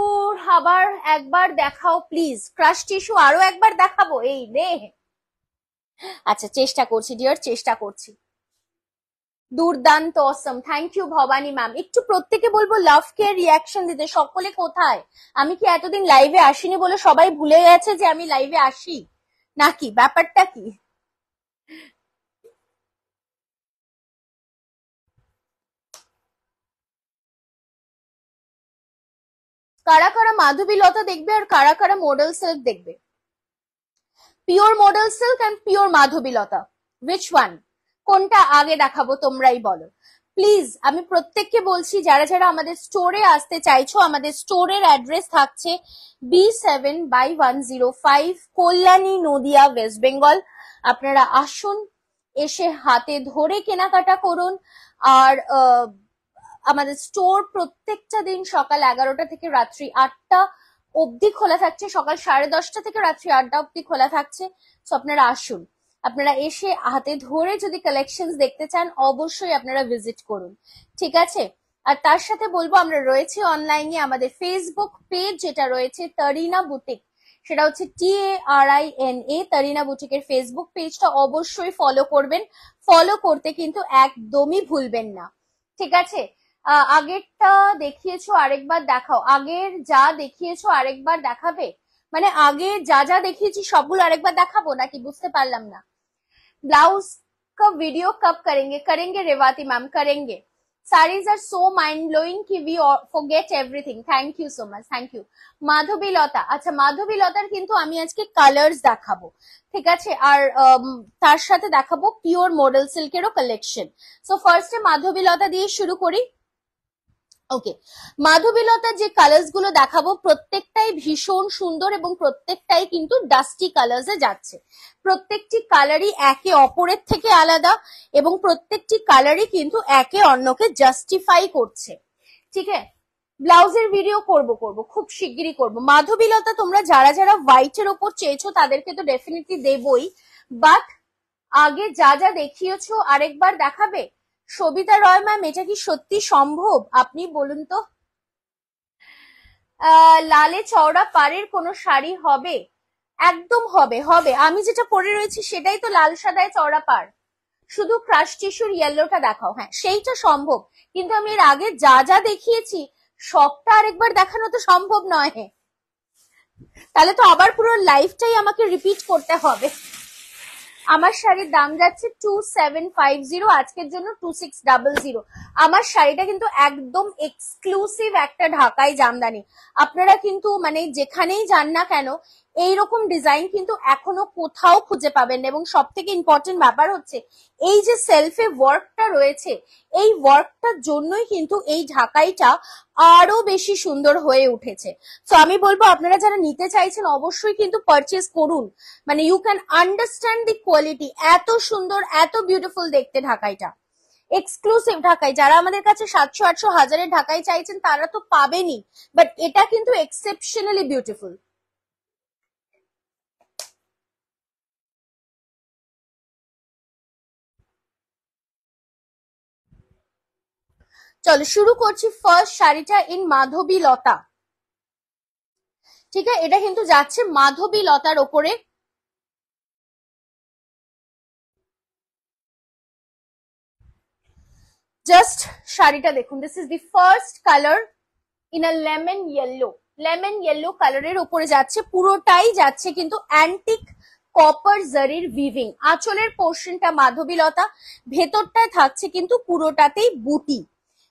আবার একবার দেখাও প্লিজ, ক্রাশ টিস্যু আরো একবার দেখাবো এই রে। আচ্ছা, চেষ্টা করছি ডিয়ার, চেষ্টা করছি। দুর্দান্ত, অসম, থ্যাংক ইউ ভবানী ম্যাম। একটু প্রত্যেকে বলবো লাভ কেয়ার রিয়াকশন দিতে। সকলে কোথায়? আমি কি এতদিন লাইভে আসিনি বলে সবাই ভুলে গেছে যে আমি লাইভে আসি, নাকি ব্যাপারটা কি? কারা কারা মাধবীলতা দেখবে আর কারা কারা মডেল সিল্ক দেখবে? Pure model silk and pure Madhabilata, which one, কোনটা আগে দেখাবো তোমরাই বলো প্লিজ। আমি প্রত্যেককে বলছি যারা যারা আমাদের স্টোরে আসতে চাইছো, আমাদের স্টোরের অ্যাড্রেস থাকছে B7/105 কল্যাণী নদিয়া ওয়েস্ট বেঙ্গল। আপনারা আসুন, এসে হাতে ধরে কেনাকাটা করুন। আর আমাদের স্টোর প্রত্যেকটা দিন সকাল 11টা থেকে রাত্রি 8টা অবধি খোলা থাকছে, সকাল 10:30 থেকে রাত্রি 8টা অবধি খোলা থাকছে। তো আপনারা আসুন, আপনারা এসে হাতে ধরে যদি কালেকশন দেখতে চান অবশ্যই আপনারা ভিজিট করুন, ঠিক আছে। আর তার সাথে বলবো আমরা রয়েছে অনলাইনে, আমাদের ফেসবুক পেজ যেটা রয়েছে তরিনা বুটিক, সেটা হচ্ছে TARINA, তরিনা বুটিকের ফেসবুক পেজটা অবশ্যই ফলো করবেন। ফলো করতে কিন্তু একদমই ভুলবেন না, ঠিক আছে। আগেরটা দেখিয়েছো আরেকবার দেখাও, আগের যা দেখিয়েছো আরেকবার দেখাবে, মানে আগে যা যা দেখিয়েছি সবগুলো আরেকবার দেখাবো নাকি বুঝতে পারলাম না। ब्लाउज का वीडियो कब करेंगे? करेंगे रेवाती मैम, करेंगे। Saris are so mind blowing कि we forget everything. Thank you so much, thank you. Madhabilata, আচ্ছা মাধবীলতার কিন্তু আমি আজকে কালার্স দেখাবো, ঠিক আছে, আর তার সাথে দেখাবো পিওর মডেল সিল্কেরও কালেকশন। সো ফার্স্টে মাধবীলতা দিয়ে শুরু করি। ওকে, মাধবীলতার যে কালার্স গুলো দেখাবো প্রত্যেকটাই ভীষণ সুন্দর এবং প্রত্যেকটাই কিন্তু ডাস্টি কালার্স এ যাচ্ছে। প্রত্যেকটি কালারই একে অপরের থেকে আলাদা এবং প্রত্যেকটি কালারই কিন্তু একে অন্যকে জাস্টিফাই করছে। ঠিক আছে, ব্লাউজের ভিডিও করব খুব শিগগিরই করব। মাধবীলতা তোমরা যারা যারা হোয়াইটের ওপর চেয়েছো তাদেরকে তো ডেফিনেটলি দেবই, বাট আগে যা যা দেখিয়েছো আরেকবার দেখাবে? সবিতা রয় ম্যাম, এটা কি সত্যি সম্ভব? আপনি বলুন তো। লালে চওড়া পাড়ের কোনো শাড়ি হবে? একদম হবে হবে, আমি যেটা পরে রয়েছি সেটাই তো লাল সাদায় চওড়া পাড়। শুধু ক্রাশ টিস্যুর ইয়েলোটা দেখাও, হ্যাঁ সেইটা সম্ভব, কিন্তু আমি এর আগে যা যা দেখিয়েছি সবটা আরেকবার দেখানো তো সম্ভব নয়, তাহলে তো আবার পুরো লাইফটাই আমাকে রিপিট করতে হবে। আমার শাড়ির দাম যাচ্ছে 2750, আজকের জন্য 2600। আমার শাড়িটা কিন্তু একদম এক্সক্লুসিভ একটা ঢাকাই জামদানি। আপনারা কিন্তু মানে যেখানেই যান না কেন এইরকম ডিজাইন কিন্তু এখনো কোথাও খুঁজে পাবেন না। এবং সব থেকে ইম্পর্টেন্ট ব্যাপার হচ্ছে এই যে সেলফে ওয়ার্কটা রয়েছে, এই ওয়ার্কটার জন্যই কিন্তু এই ঢাকাইটা আরো বেশি সুন্দর হয়ে উঠেছে। তো আমি বলবো আপনারা যারা নিতে চাইছেন অবশ্যই কিন্তু পারচেজ করুন, মানে you can understand the quality. এত সুন্দর এত বিউটিফুল দেখতে ঢাকাইটা, এক্সক্লুসিভ ঢাকাই। যারা আমাদের কাছে 700 800 হাজারের ঢাকাই চাইছেন তারা তো পাবেনই, বাট এটা কিন্তু এক্সেপশনালি বিউটিফুল। চলো শুরু করছি ফার্স্ট শাড়িটা ইন মাধবীলতা। ঠিক আছে, এটা কিন্তু যাচ্ছে মাধবীলতার ওপরে। জাস্ট শাড়িটা দেখুন, this is the first colour in a lemon yellow. Lemon yellow কালারের উপরে যাচ্ছে, পুরোটাই যাচ্ছে কিন্তু অ্যান্টিক কপার জারির উইভিং। আঁচলের পোর্শনটা মাধবীলতা, ভেতরটায় থাকছে কিন্তু পুরোটাতেই বুটি।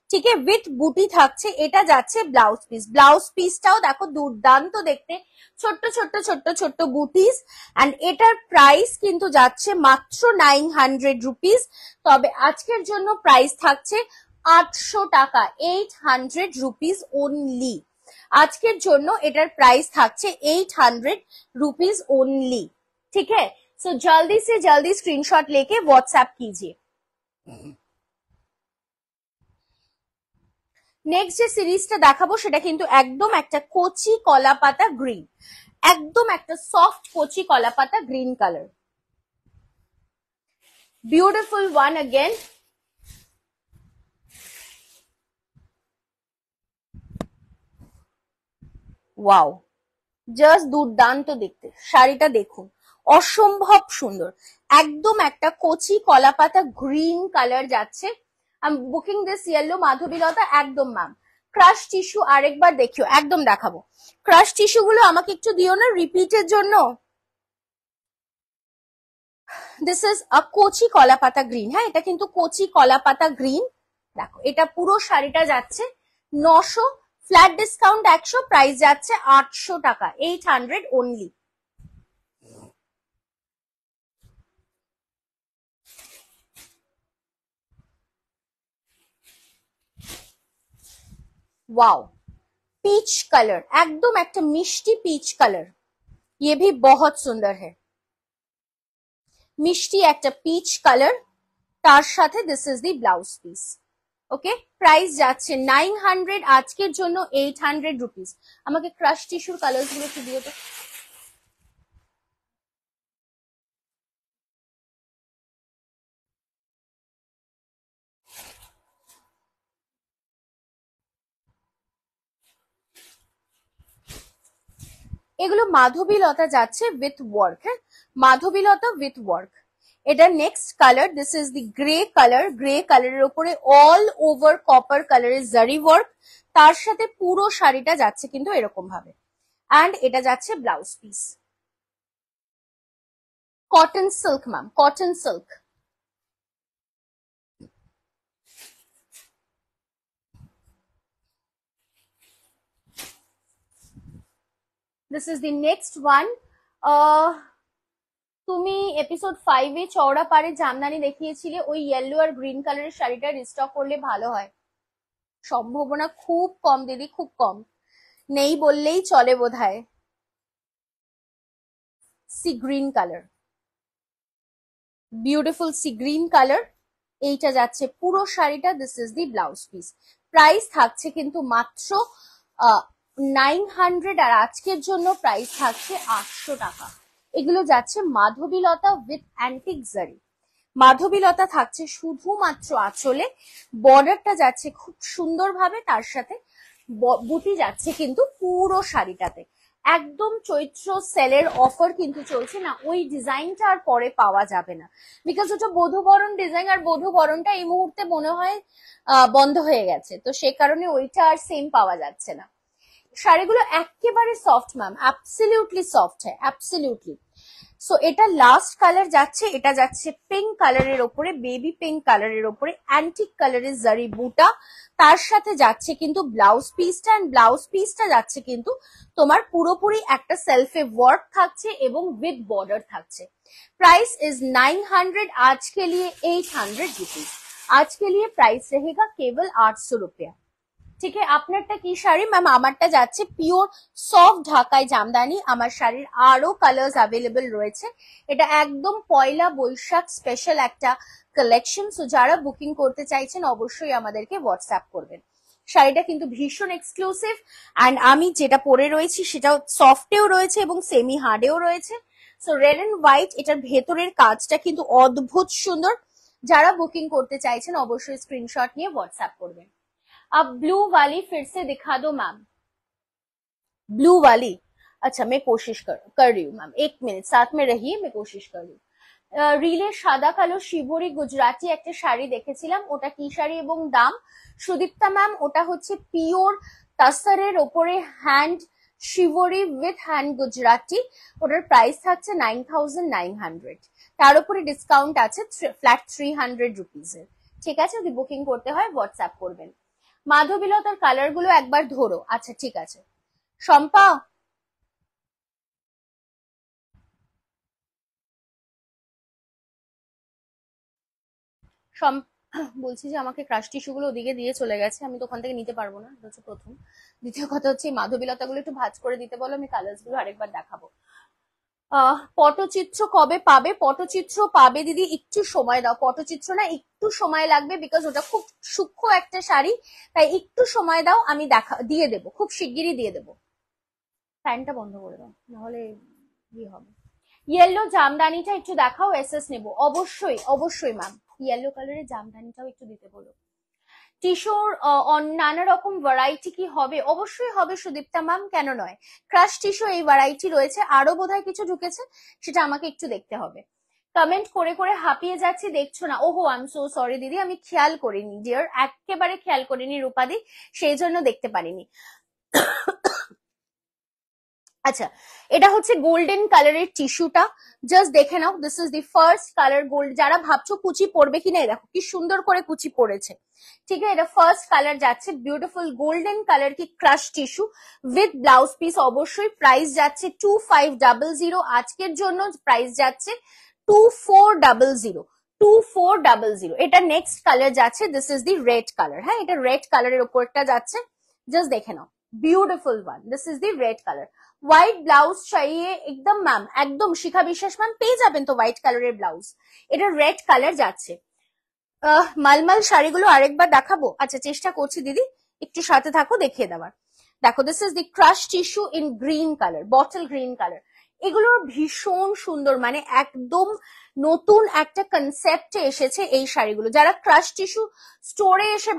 ঠিক আছে, উইথ বুটি থাকছে। এটা যাচ্ছে ব্লাউজ পিস। ব্লাউজ পিসটাও দেখো দুর্দান্ত দেখতে, ছোট্ট ছোট্ট ছোট্ট ছোট্ট বুটিস। অ্যান্ড এটার প্রাইস কিন্তু যাচ্ছে মাত্র 900 রুপিস। তবে আজকের জন্য প্রাইস থাকছে 800 টাকা, 800 রুপিস ওনলি। আজকের জন্য এটার প্রাইস থাকছে 800 रुपीज ओनली। ठीक है, सो जल्दी से जल्दी स्क्रीनशॉट लेके व्हाट्सएप कीजिए। নেক্সট যে সিরিজটা দেখাবো সেটা কিন্তু একদম একটা কচি কলা পাতা গ্রিন, একদম একটা সফট কচি কলা পাতা green colour. Beautiful one again. Wow, just দুর্দান্ত দেখতে। শাড়িটা দেখুন, অসম্ভব সুন্দর, একদম একটা কচি কলা পাতা গ্রিন কালার যাচ্ছে। I am booking this yellow Madhabilata. একদম ম্যাম, ক্রাশ টিস্যু আরেকবার দেখিও, একদম দেখাবো। ক্রাশ টিস্যু গুলো আমাকে একটু দিও না রিপিটের জন্য। দিস ইজ আ কচি কলা পাতা গ্রিন। হ্যাঁ, এটা কিন্তু কচি কলা পাতা গ্রিন। দেখো এটা পুরো শাড়িটা যাচ্ছে 900, ফ্ল্যাট ডিসকাউন্ট 100, প্রাইস যাচ্ছে 800 টাকা, 800 ওনলি। वाओ, पीच कलर, एकदम एक मिष्टी पीच कलर, ये भी बहुत सुंदर है। मिष्टी एक पीच कलर, तार साथे this is the blouse piece. Okay, price যাচ্ছে 900, আজকের জন্য 800 রুপিস। আমাকে ক্রাশ টিস্যুর কালারস গুলো একটু দিও তো। এগুলো মাধবীলতা যাচ্ছে উইথ ওয়ার্ক। হ্যাঁ, মাধবীলতা উইথ ওয়ার্ক। এটা next colour, this is the grey colour. Grey কালারের উপরে অল ওভার কপার কালারের জারি ওয়ার্ক, তার সাথে পুরো শাড়িটা যাচ্ছে কিন্তু এরকম ভাবে। অ্যান্ড এটা যাচ্ছে blouse piece. Cotton silk ma'am, cotton silk. This is the next one. তুমি এপিসোড 5 এ চওড়া পাড়ে জামদানি দেখিয়েছিলে, ওই ইয়েলো আর গ্রিন কালারের শাড়িটা রিস্টক করলে ভালো হয়। সম্ভাবনা খুব কম দিদি, খুব কম, নেই বললেই চলে বোধহয়। Sea green colour, beautiful sea green colour, এইটা যাচ্ছে পুরো শাড়িটা। This is the blouse piece. Price থাকছে কিন্তু মাত্র 900, আর আজকের জন্য প্রাইস থাকছে 800 টাকা। এগুলো যাচ্ছে মাধবীলতা উইথ অ্যান্টিক জারি। মাধবীলতা থাকছে শুধুমাত্র আঁচলে, বর্ডারটা যাচ্ছে খুব সুন্দরভাবে, তার সাথে বুটি যাচ্ছে কিন্তু পুরো শাড়িটাতে। একদম চৈত্র সেলের অফার কিন্তু চলছে না, ওই ডিজাইনটা আর পরে পাওয়া যাবে না, বিকজ ওটা বধূবরণ ডিজাইন, আর বধূবরণটা এই মুহূর্তে মনে হয় বন্ধ হয়ে গেছে, তো সে কারণে ওইটা আর সেম পাওয়া যাচ্ছে না। শাড়িগুলো একেবারে সফট ম্যাম, অ্যাবসলিউটলি সফট হ্যাঁ, অ্যাবসলিউটলি। সো এটা লাস্ট কালার যাচ্ছে, এটা যাচ্ছে পিঙ্ক কালারের ওপরে, বেবি পিঙ্ক কালারের ওপরে অ্যান্টিক কালারের জারি বুটা, তার সাথে যাচ্ছে কিন্তু ব্লাউজ পিসটা, এন্ড ব্লাউজ পিসটা যাচ্ছে কিন্তু তোমার পুরোপুরি একটা সেলফে ওয়ার্ক থাকছে এবং উইথ বর্ডার থাকছে। प्राइस इज 900, आज के लिए 800 रुपीज, आज के लिए प्राइस रहेगा केवल 800 रुपया। ঠিক আছে, আপনারটা কি শাড়ি ম্যাম? আমারটা যাচ্ছে পিওর সফট ঢাকাই জামদানি। আমার শাড়ির আরো কালার্স অ্যাভেলেবল রয়েছে, এটা একদম পয়লা বৈশাখ স্পেশাল একটা কালেকশন। সো যারা বুকিং করতে চাইছেন অবশ্যই আমাদেরকে হোয়াটসঅ্যাপ করবেন। শাড়িটা কিন্তু ভীষণ এক্সক্লুসিভ, অ্যান্ড আমি যেটা পরে রয়েছি সেটাও সফটেও রয়েছে এবং সেমি হার্ডেও রয়েছে। সো রেড এন্ড হোয়াইট, এটার ভেতরের কাজটা কিন্তু অদ্ভুত সুন্দর। যারা বুকিং করতে চাইছেন অবশ্যই স্ক্রিনশট নিয়ে হোয়াটসঅ্যাপ করবেন। अब ब्लू वाली फिर से दिखा दो मैम, ब्लू वाली। अच्छा मैं कोशिश कर रही हूँ मैम, एक मिनट साथ में रहिए, मैं कोशिश कर रही हूँ। রিলে সাদা কালো শিবরি গুজরাটি একটা শাড়ি দেখেছিলাম, ওটা কি শাড়ি এবং দাম? সুদীপ্তা ম্যাম, ওটা হচ্ছে পিওর তাসারের ওপরে হ্যান্ড শিবরি উইথ হ্যান্ড গুজরাটি, ওটার প্রাইস থাকছে 9900, তার উপরে ডিসকাউন্ট আছে ফ্ল্যাট 300 রুপিজের। ঠিক আছে, যদি বুকিং করতে হয় হোয়াটসঅ্যাপ করবেন। মাধবীলতার কালার গুলো একবার ধরো। আচ্ছা ঠিক আছে। শম্পা, বলছি যে আমাকে ক্রাশ টিস্যু গুলো ওদিকে দিয়ে চলে গেছে, আমি তো ওখান থেকে নিতে পারবো না, এটা হচ্ছে প্রথম। দ্বিতীয় কথা হচ্ছে এই মাধবীলতা গুলো একটু ভাঁজ করে দিতে বলো, আমি কালার্স গুলো আরেকবার দেখাবো। পটচিত্র কবে পাবে? পটচিত্র পাবে দিদি, একটু সময় দাও। পটচিত্র না, একটু সময় লাগবে, বিকজ ওটা খুব সূক্ষ্ম একটা শাড়ি, তাই একটু সময় দাও, আমি দিয়ে দেবো, খুব শিগগিরই দিয়ে দেবো। ফ্যানটা বন্ধ করে দাও, নাহলে কি হবে। ইয়েলো জামদানিটা একটু দেখাও, এসএস নেবো। অবশ্যই অবশ্যই ম্যাম, ইয়েলো কালারের জামদানিটাও একটু দিতে বলো। টিস্যুর নানা রকম ভ্যারাইটি কি হবে? অবশ্যই হবে সুদীপ্তা ম্যাম, কেন নয়। ক্রাশ টিস্যু এই ভ্যারাইটি রয়েছে, আরো বোধহয় কিছু ঢুকেছে, সেটা আমাকে একটু দেখতে হবে। কমেন্ট করে করে হাঁপিয়ে যাচ্ছি, দেখছো না? ওহো আই এম সো সরি দিদি, আমি খেয়াল করিনি ডিয়ার, একেবারে খেয়াল করিনি রূপাদি, সেই জন্য দেখতে পারিনি। আচ্ছা, এটা হচ্ছে গোল্ডেন কালারের টিস্যুটা, জাস্ট দেখে নাও। This is the first colour gold. যারা ভাবছো কুচি পড়বে কিনা, দেখো কি সুন্দর করে কুচি পড়েছে। ঠিক আছে, এটা ফার্স্ট কালার যাচ্ছে, বিউটিফুল গোল্ডেন কালার কি crush tissue with blouse piece. অবশ্যই প্রাইস যাচ্ছে 2500, আজকের জন্য প্রাইস যাচ্ছে 2400, 2400। এটা নেক্সট কালার যাচ্ছে, this is the red colour. হ্যাঁ, এটা রেড কালারের উপরটা যাচ্ছে, জাস্ট দেখে নাও, beautiful one. This is the red colour. White blouse চাইয়ে একদম ম্যাম, একদম শিখা বিশ্বাস ম্যাম পেয়ে যাবেন তো হোয়াইট কালারের ব্লাউজ। এটা রেড কালার যাচ্ছে। মালমাল শাড়িগুলো আরেকবার দেখাবো? আচ্ছা চেষ্টা করছি দিদি, একটু সাথে থাকো, দেখিয়ে দেওয়ার। দেখো, this is the crush tissue in green colour, bottle green colour. এগুলো ভীষণ সুন্দর, মানে একদম নতুন একটা কনসেপ্টে এসেছে এই শাড়িগুলো। যারা ক্রাশ টিস্যু স্টোরে এসে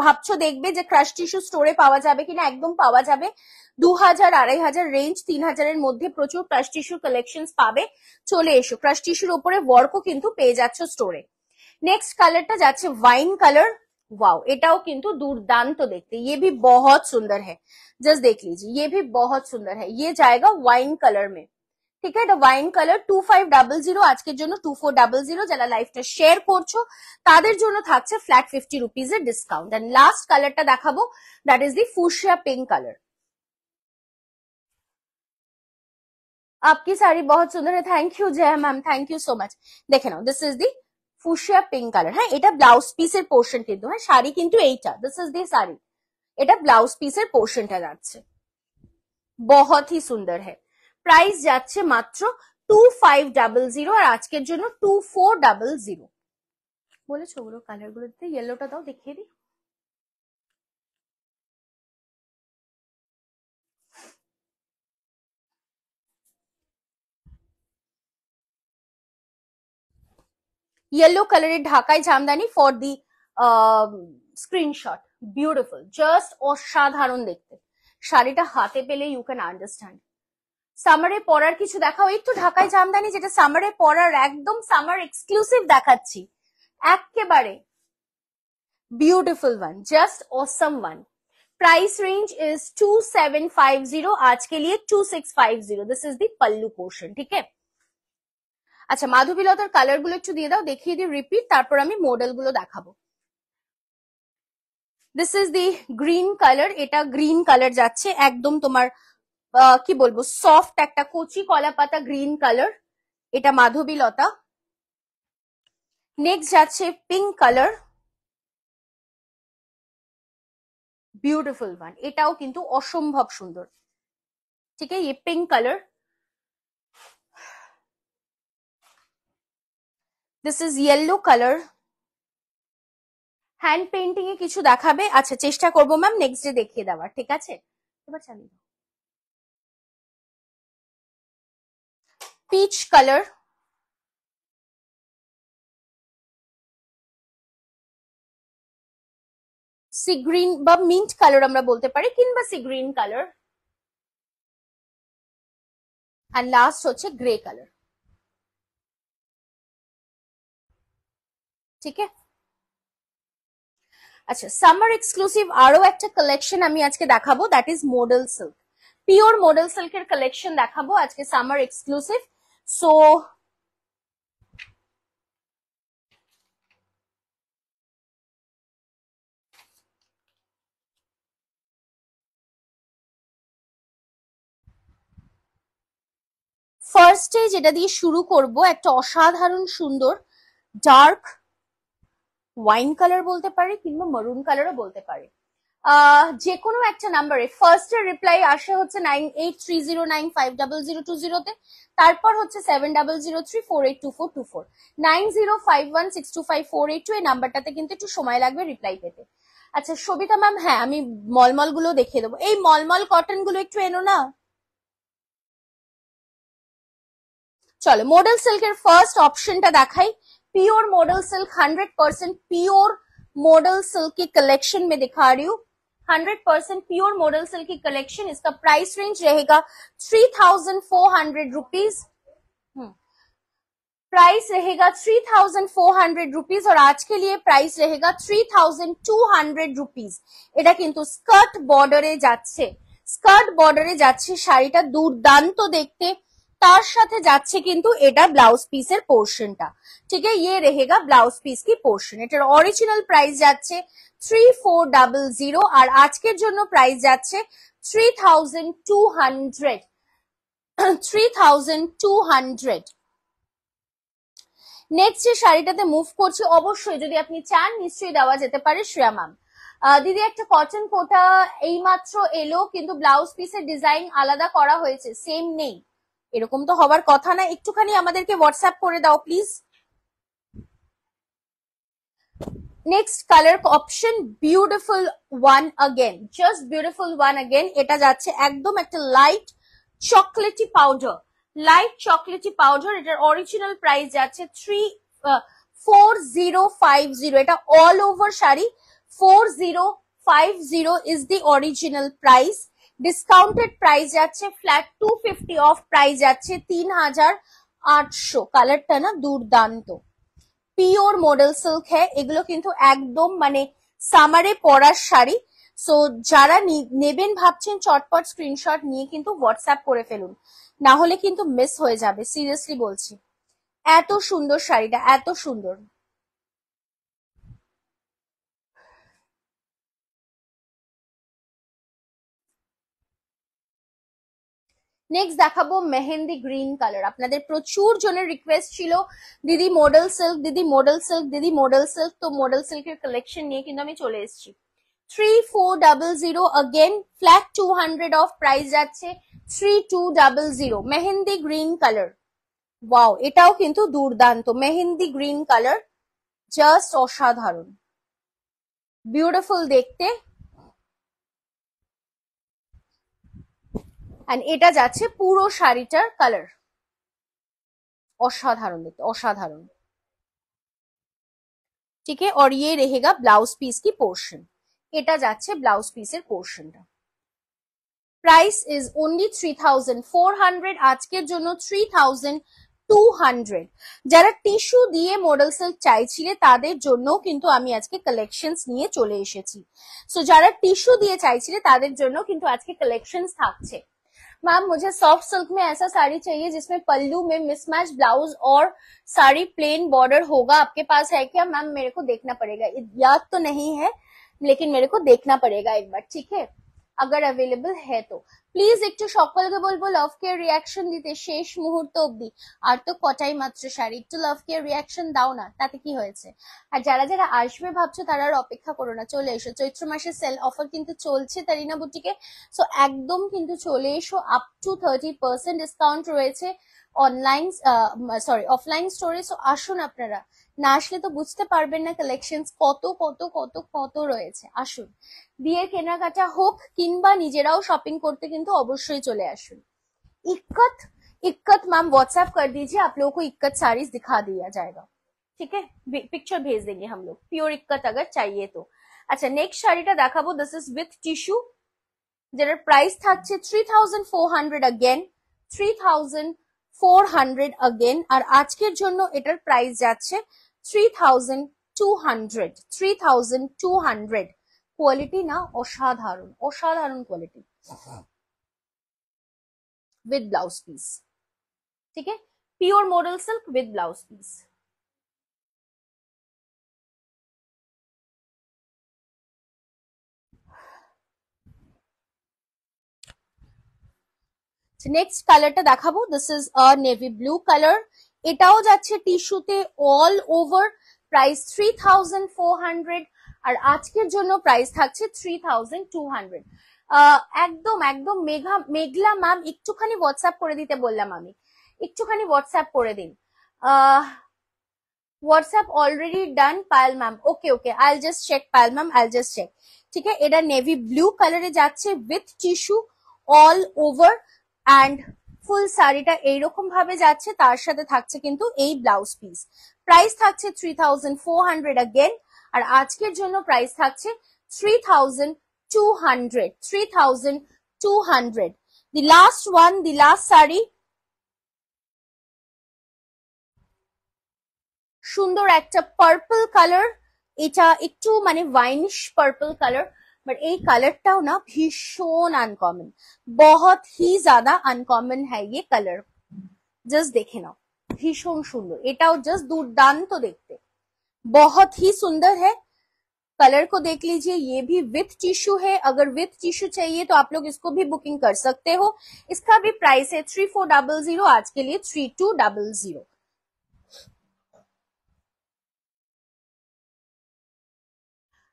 ভাবছো দেখবে যে ক্রাশ টিস্যু স্টোরে পাওয়া যাবে কিনা, একদম পাওয়া যাবে। 2000, 2500 রেঞ্জ, 3000 মধ্যে প্রচুর ক্রাশ টিস্যু কালেকশন পাবে। চলে এসো, ক্রাশ টিস্যুর উপরে ওয়ার্কও কিন্তু পেয়ে যাচ্ছ স্টোরে। नेक्स्ट कलरটা যাচ্ছে वाइन कलर। वाओ, এটাও কিন্তু দুর্দান্ত দেখতে, ये भी बहुत सुंदर है, जस्ट देख लीजिए, ये भी बहुत सुंदर है। ये जाएगा वाइन कलर में, ঠিক আছে। এটা ওয়াইন কালার 2500, আজকের জন্য 2400। যারা লাইভটা শেয়ার করছো তাদের জন্য থাকছে ফ্ল্যাট 50 রুপিজের ডিসকাউন্ট। এন্ড লাস্ট কালারটা দেখাবো, that is the fuchsia pink colour. आपकी साड़ी बहुत सुंदर है, thank you Jay ma'am, thank you so much. देखे now, this is the fuchsia pink colour. হ্যাঁ, এটা ব্লাউজ পিসের পোর্শন কিন্তু, হ্যাঁ শাড়ি কিন্তু এইটা, দিস ইজ দি শাড়ি, এটা ব্লাউজ পিসের পোর্শনটা যাচ্ছে। বহুত হি সুন্দর হ্যাঁ। প্রাইস যাচ্ছে মাত্র 2500 আর আজকের জন্য 2400। বলেছো ওগুলো কালার গুলো দিতে, ইয়েলোটা দাও দেখিয়ে দিই। ইয়েলো কালারের ঢাকাই Jamdani for the screenshot, beautiful, just অসাধারণ দেখতে। শাড়িটা হাতে পেলে ইউ ক্যান আন্ডারস্ট্যান্ড। সামারে পরার কিছু দেখাও, এই তো ঢাকাই জামদানি যেটা সামারে পরার একদম সামার এক্সক্লুসিভ দেখাচ্ছি, একেবারে beautiful one, just Assam one. Price range is 2750, आज के लिए 2650। This is the pallu portion, ठीक है। আচ্ছা মাধবীলতার কালার গুলো একটু দিয়ে দাও, দেখিয়ে দিই রিপিট, তারপর আমি মডেল গুলো দেখাবো। This is the green colour, এটা গ্রিন কালার যাচ্ছে একদম তোমার কি বলবো সফট একটা কচি কলা পাতা গ্রিন কালার, এটা মাধবীলতা। নেক্সট যাচ্ছে পিঙ্ক কালার, বিউটিফুল ওয়ান, এটাও কিন্তু অসম্ভব সুন্দর, ঠিক আছে, ये pink colour. This is yellow colour. Hand painting এ কিছু দেখাবে? আচ্ছা চেষ্টা করবো ম্যাম নেক্সট ডে দেখিয়ে দেওয়ার, ঠিক আছে। এবার চালিয়ে দাও। পিচ কালার, সি গ্রিন বা মিন্ট কালার আমরা বলতে পারি, কিংবা সি গ্রিন কালার, আর লাস্ট হচ্ছে গ্রে কালার, ঠিক আছে। আচ্ছা সামার এক্সক্লুসিভ আরো একটা কালেকশন আমি আজকে দেখাবো, that is model silk, pure model সিল্কের কালেকশন দেখাবো আজকে সামার এক্সক্লুসিভ। সো ফার্স্টে যেটা দিয়ে শুরু করব, একটা অসাধারণ সুন্দর ডার্ক ওয়াইন কালার বলতে পারি, কিংবা মারুন কালারও বলতে পারি, যে কোনো একটা নাম্বারে ফার্স্ট এর রিপ্লাই আসে হচ্ছে 9830950020 তে, তারপর হচ্ছে 7003482424, 9051625482, এই নাম্বারটাতে কিন্তু একটু সময় লাগবে রিপ্লাই পেতে। আচ্ছা সবিতা ম্যাম, হ্যাঁ আমি মলমল গুলো দেখিয়ে দেবো, এই মলমল কটন গুলো একটু এনো না। চলো মডেল সিল্কের ফার্স্ট অপশনটা দেখাই, pure model silk, 100% pure model silk की कलेक्शन में दिखा रही हूँ, 100% प्योर मॉडल सिल्क की कलेक्शन। इसका प्राइस रेंज रहेगा 3400 रुपीज, प्राइस रहेगा 3400 रुपीज, और आज के लिए प्राइस रहेगा 3200 रुपीज। এটা কিন্তু স্কার্ট বর্ডারে যাচ্ছে, স্কার্ট বর্ডারে যাচ্ছে, শাড়িটা দুর্দান্ত দেখতে, তার সাথে যাচ্ছে কিন্তু এটা ব্লাউজ পিসের পোর্শনটা, ঠিক আছে, ये रहेगा ব্লাউজ পিস কি পোর্শন। এটার অরিজিনাল প্রাইস যাচ্ছে 3400, আর আজকের জন্য প্রাইস যাচ্ছে 3200, 3200। নেক্সট যে শাড়িটাতে মুভ করছি, অবশ্যই যদি আপনি চান নিশ্চয়ই দেওয়া যেতে পারে শ্রেয়া ম্যাম। দিদি একটা কটন কোটা এইমাত্র এলো, কিন্তু ব্লাউজ পিসের ডিজাইন আলাদা করা হয়েছে, সেম নেই, এরকম তো হবার কথা না, একটুখানি আমাদেরকে হোয়াটসঅ্যাপ করে দাও please. Next colour option, beautiful one again, just beautiful one again, এটা যাচ্ছে একদম একটা light chocolatey powder, light chocolatey powder, এটার অরিজিনাল প্রাইস যাচ্ছে 4050, এটা all over sari 4050 is the original price. Discounted price যাচ্ছে ফ্ল্যাট 250 অফ, প্রাইস যাচ্ছে 3800। কালারটা না দুর্দান্ত, পিওর মডেল সিল্ক হ্যাঁ, এগুলো কিন্তু একদম মানে সামারে পরার শাড়ি। সো যারা নেবেন ভাবছেন চটপট স্ক্রিনশট নিয়ে কিন্তু হোয়াটসঅ্যাপ করে ফেলুন, না হলে কিন্তু মিস হয়ে যাবে, সিরিয়াসলি বলছি, এত সুন্দর শাড়িটা, এত সুন্দর। নেক্সট দেখাবো মেহেন্দি গ্রিন কালার। আপনাদের প্রচুর জনের রিকোয়েস্ট ছিল দিদি মডেল সিল্ক, দিদি মডেল সিল্ক, দিদি মডেল সিল্ক। তো মডেল সিল্কের কালেকশন নিয়ে কিন্তু আমি চলে এসেছি। 3400 अगेन फ्लैट 200 ऑफ प्राइस যাচ্ছে 3200 মেহেন্দি গ্রিন কালার। ওয়াও, এটাও কিন্তু দুর্দান্ত মেহেন্দি গ্রিন কালার, জাস্ট অসাধারণ, বিউটিফুল দেখতে। এন্ড এটা যাচ্ছে পুরো শাড়িটার কালার, অসাধারণ দেখতে, অসাধারণ। ठीक है, और ये रहेगा ब्लाउज पीस की पोर्शन। এটা যাচ্ছে ব্লাউজ পিসের পোর্শনটা। প্রাইস ইজ অনলি 3400, আজকের জন্য 3200। যারা টিস্যু দিয়ে মডেল সিল্ক চাইছিলে তাদের জন্য কিন্তু আমি আজকে কালেকশনস নিয়ে চলে এসেছি। সো যারা টিস্যু দিয়ে চাইছিলে তাদের জন্য কিন্তু আজকে কালেকশনস থাকছে। मैम मुझे सॉफ्ट सिल्क में ऐसा साड़ी चाहिए जिसमें पल्लू में मिसमैच ब्लाउज और साड़ी प्लेन बॉर्डर होगा, आपके पास है क्या? मैम मेरे को देखना पड़ेगा, याद तो नहीं है लेकिन मेरे को देखना पड़ेगा एक बार, ठीक है? अगर अवेलेबल है तो প্লিজ একটু সকলকে বলবো লাভ কেয়ার রিয়াকশন দিতে শেষ মুহূর্ত অব্দি। আর তো কটাই মাত্র শাড়ি, একটু লাভ কেয়ার রিয়াকশন দাও না, তাতে কি হয়েছে? আর যারা যারা আসবে ভাবছো তারা আর অপেক্ষা করো না, চলে এসো। চৈত্র মাসের সেল অফার কিন্তু চলছে তারিনা বুটিকে, সো একদম কিন্তু চলে এসো। আপ টু 30% ডিসকাউন্ট রয়েছে অনলাইন সরি অফলাইন স্টোরে। সো আসুন আপনারা, না আসলে তো বুঝতে পারবেন না কালেকশন কত কত কত কত রয়েছে। আসুন, বিয়ের কেনাকাটা হোক কিংবা নিজেরাও শপিং করতে কিন্তু অবশ্যই চলে আসুন। इक्कत इक्कत मैम व्हाट्सएप कर दीजिए, आप लोगों को इक्कत साड़ीज दिखा दिया जाएगा, ठीक है? पिक्चर भेज देंगे हम लोग, प्योर इक्कत अगर चाहिए तो। अच्छा, नेक्स्ट শাড়িটা দেখাবো, দিস ইজ উইথ টিস্যু, যেটার প্রাইস থাকছে 3400 अगेन, 3400 अगेन। আর আজকের জন্য এটার প্রাইস যাচ্ছে 3200, 3200। কোয়ালিটি না অসাধারণ, অসাধারণ কোয়ালিটি, विद ब्लाउज पीस, ठीक है? Pure model silk with blouse piece. Next কালারটা দেখাবো, this is a navy blue colour. এটাও যাচ্ছে টিস্যুতে অল ওভার, প্রাইস 3400। আর আজকের জন্য প্রাইস থাকছে 3200। একদম একদম মেঘলা ম্যাম একটুখানি হোয়াটসঅ্যাপ করে দিতে বললাম আমি, একটুখানি হোয়াটসঅ্যাপ করে দিন। WhatsApp already done Payel ma'am, okay okay, I just check Payel ma'am, I just check. ঠিক আছে, এটা নেভি ব্লু কালারে যাচ্ছে with tissue all over and full শাড়িটা এইরকম ভাবে যাচ্ছে, তার সাথে থাকছে কিন্তু এই ব্লাউজ পিস। প্রাইস থাকছে 3400 अगेन, আর আজকের জন্য প্রাইস থাকছে 3200, 3200। The last one, the last sari, সুন্দর একটা পার্পল কালার, এটা একটু মানে वाइनिश पर्पल कलर, बट এই কালারটাও না ভীষণ আনকমন, बहुत ही ज्यादा अनकॉमन है ये कलर। जस्ट देखे नाओ, भीषण सुंदर, এটাও জাস্ট দুর্দান্ত দেখতে, बहुत ही सुंदर है। कलर को देख लीजिए, ये भी विथ टिश्यू है, अगर विथ टिश्यू चाहिए तो आप लोग इसको भी बुकिंग कर सकते हो। इसका भी प्राइस है 3400, आज के लिए 3200।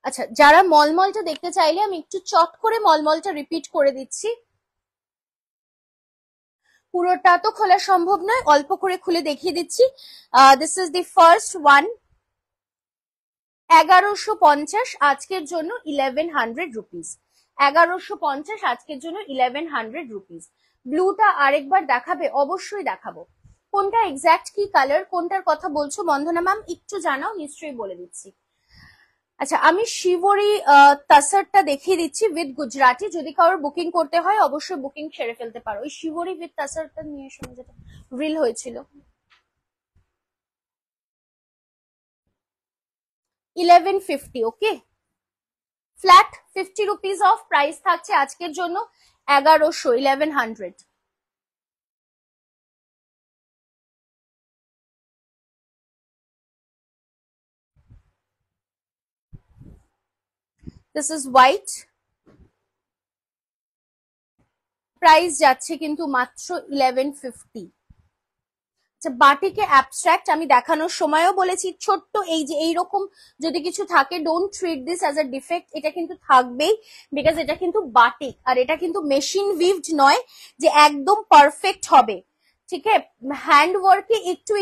আচ্ছা, যারা মলমলটা দেখতে চাইলে আমি একটু চট করে মলমলটা রিপিট করে দিচ্ছি, পুরোটা তো খোলা সম্ভব নয়, অল্প করে খুলে দেখিয়ে দিচ্ছি। This is the first one, 1150, আজকের জন্য 1100 রুপিস, 1150 আজকের জন্য 1100 রুপিস। ব্লুটা আরেকবার দেখাবে? অবশ্যই দেখাবো। কোনটা এক্স্যাক্ট কি কালার, কোনটার কথা বলছো বন্ধনা ম্যাম একটু জানাও, নিশ্চয়ই বলে দিচ্ছি। আচ্ছা, আমি শিবরি তাসারটা দেখিয়ে দিচ্ছি উইথ গুজরাটি, যদি কারোর বুকিং করতে হয় অবশ্যই বুকিং সেরে ফেলতে পারো। ওই শিবরি উইথ তাসারটা নিয়ে এসো, যেটা রিল হয়েছিল। 1150, ওকে, ফ্ল্যাট 50 রুপিস অফ প্রাইস থাকছে আজকের জন্য 1100, 1100। This is white, প্রাইস যাচ্ছে কিন্তু মাত্র 1150। বাটিকে অ্যাবস্ট্রাক্ট আমি দেখানোর সময়ও বলেছি, ছোট্ট এই যে এইরকম যদি কিছু থাকে, don't treat this as a defect, এটা কিন্তু থাকবেই, বিকজ এটা কিন্তু বাটিক, আর এটা কিন্তু মেশিন উইভড নয় যে একদম পারফেক্ট হবে। ঠিক আছে, হ্যান্ড ওয়ার্কে একটু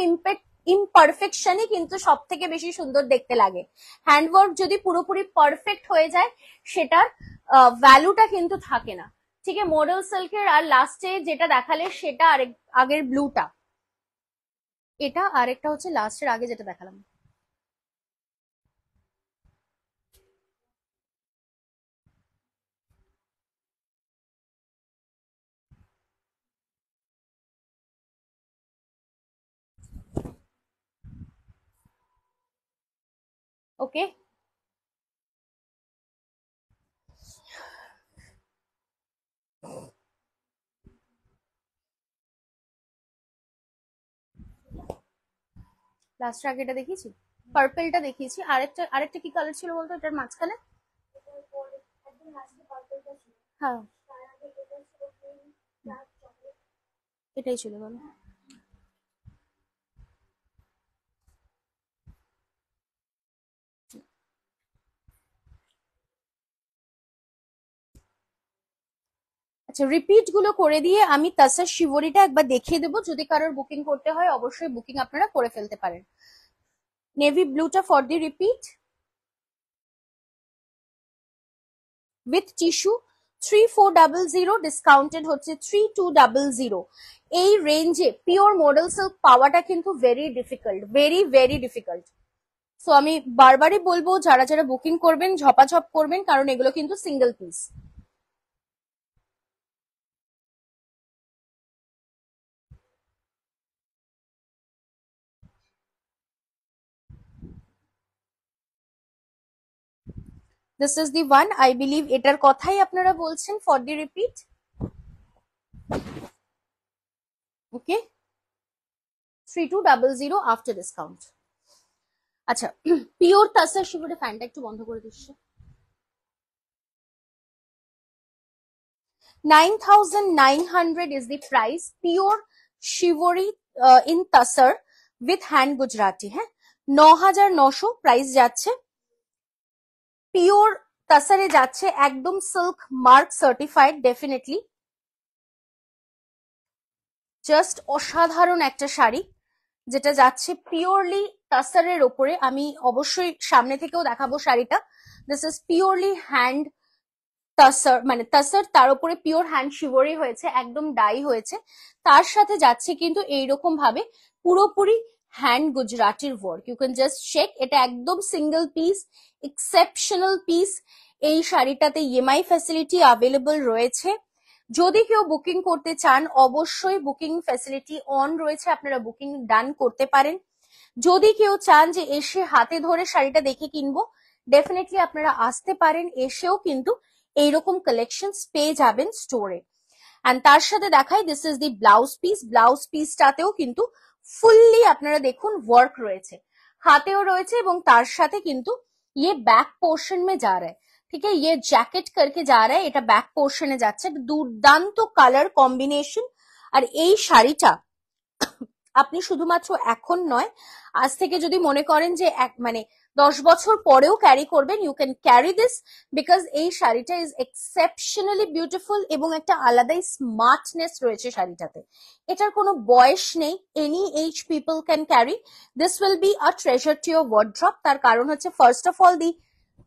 ইমপারফেকশনই কিন্তু সব থেকে বেশি সুন্দর দেখতে লাগে। হ্যান্ডওয়ার্ক যদি পুরোপুরি পারফেক্ট হয়ে যায়, সেটার ভ্যালুটা কিন্তু থাকে না। ঠিক আছে, মডেল সিল্কের আর লাস্টে যেটা দেখালে সেটা আগের ব্লুটা, এটা আরেকটা হচ্ছে লাস্টের আগে যেটা দেখালাম। ওকে, লাস্টের আগে এটা দেখিয়েছি, পার্পলটা দেখিয়েছি, আরেকটা আরেকটা কি কালার ছিল বলতো এটার মাঝখানে? হ্যাঁ, এটাই ছিল বলো। আচ্ছা, রিপিট গুলো করে দিয়ে আমি তাসার শিবরিটা একবার দেখিয়ে দেবো, যদি কারোর বুকিং করতে হয় অবশ্যই বুকিং আপনারা করে ফেলতে পারেন। নেভি ব্লুটা for the repeat with tissue 3400, discounted হচ্ছে 3200। এই রেঞ্জে পিওর মডেল সিল্ক পাওয়াটা কিন্তু very difficult, very very difficult. So আমি বারবারই বলবো যারা যারা বুকিং করবেন ঝপাঝপ করবেন, কারণ এগুলো কিন্তু single piece. This is the one, I believe এটার কথাই আপনারা বলছেন for the repeat. Okay, 3200 after discount. আচ্ছা, পিওর তাসার শিবরে ফ্যানটা একটু বন্ধ করে দিচ্ছে। 9900 is the price, pure shivory in tasar with hand Gujarati। হ্যাঁ, 9900 প্রাইস যাচ্ছে, পিওর তাসারে যাচ্ছে, একদম silk mark certified, definitely just অসাধারণ একটা শাড়ি যেটা যাচ্ছে পিওরলি তাসারের ওপরে। আমি অবশ্যই সামনে থেকেও দেখাবো শাড়িটা। দিস ইজ পিওরলি হ্যান্ড তাসার, মানে তাসার তার উপরে পিওর হ্যান্ড শিভরি হয়েছে, একদম ডাই হয়েছে, তার সাথে যাচ্ছে কিন্তু এইরকম ভাবে পুরোপুরি হ্যান্ড গুজরাটির work. You can just check, এটা একদম সিঙ্গেল পিস, এক্সেপশনাল পিস। এই শাড়িটাতে ইএমআই ফ্যাসিলিটি অ্যাভেলেবল রয়েছে। যদি কেউ বুকিং করতে চান অবশ্যই বুকিং ফ্যাসিলিটি অন রয়েছে, আপনারা বুকিং ডান করতে পারেন। যদি কেউ চান যে এসে হাতে ধরে শাড়িটা দেখে কিনবো, ডেফিনেটলি আপনারা আসতে পারেন, এসেও কিন্তু এইরকম কালেকশন পেয়ে যাবেন স্টোরে। এন্ড তার সাথে দেখাই, this is the blouse piece. Blouse পিসটাতেও কিন্তু ফুললি আপনারা দেখুন ওয়ার্ক রয়েছে, হাতেও রয়েছে, এবং তার সাথে কিন্তু ये बैक पोर्शन में जा रहा है। ठीक है, ये जैकेट करके जा रहा है, এটা ব্যাক পোর্শনে যাচ্ছে। দুর্দান্ত কালার কম্বিনেশন। আর এই শাড়িটা আপনি শুধুমাত্র এখন নয়, আজ থেকে যদি মনে করেন যে মানে 10 বছর পরেও ক্যারি করবেন, you can carry this, because এই শাড়িটা ইজ এক্সেপশনালি বিউটিফুল এবং একটা আলাদাই স্মার্টনেস রয়েছে শাড়িটাতে। এটার কোনো বয়স নেই, any age people can carry. This will be a treasure to your wardrobe. তার কারণ হচ্ছে first of all the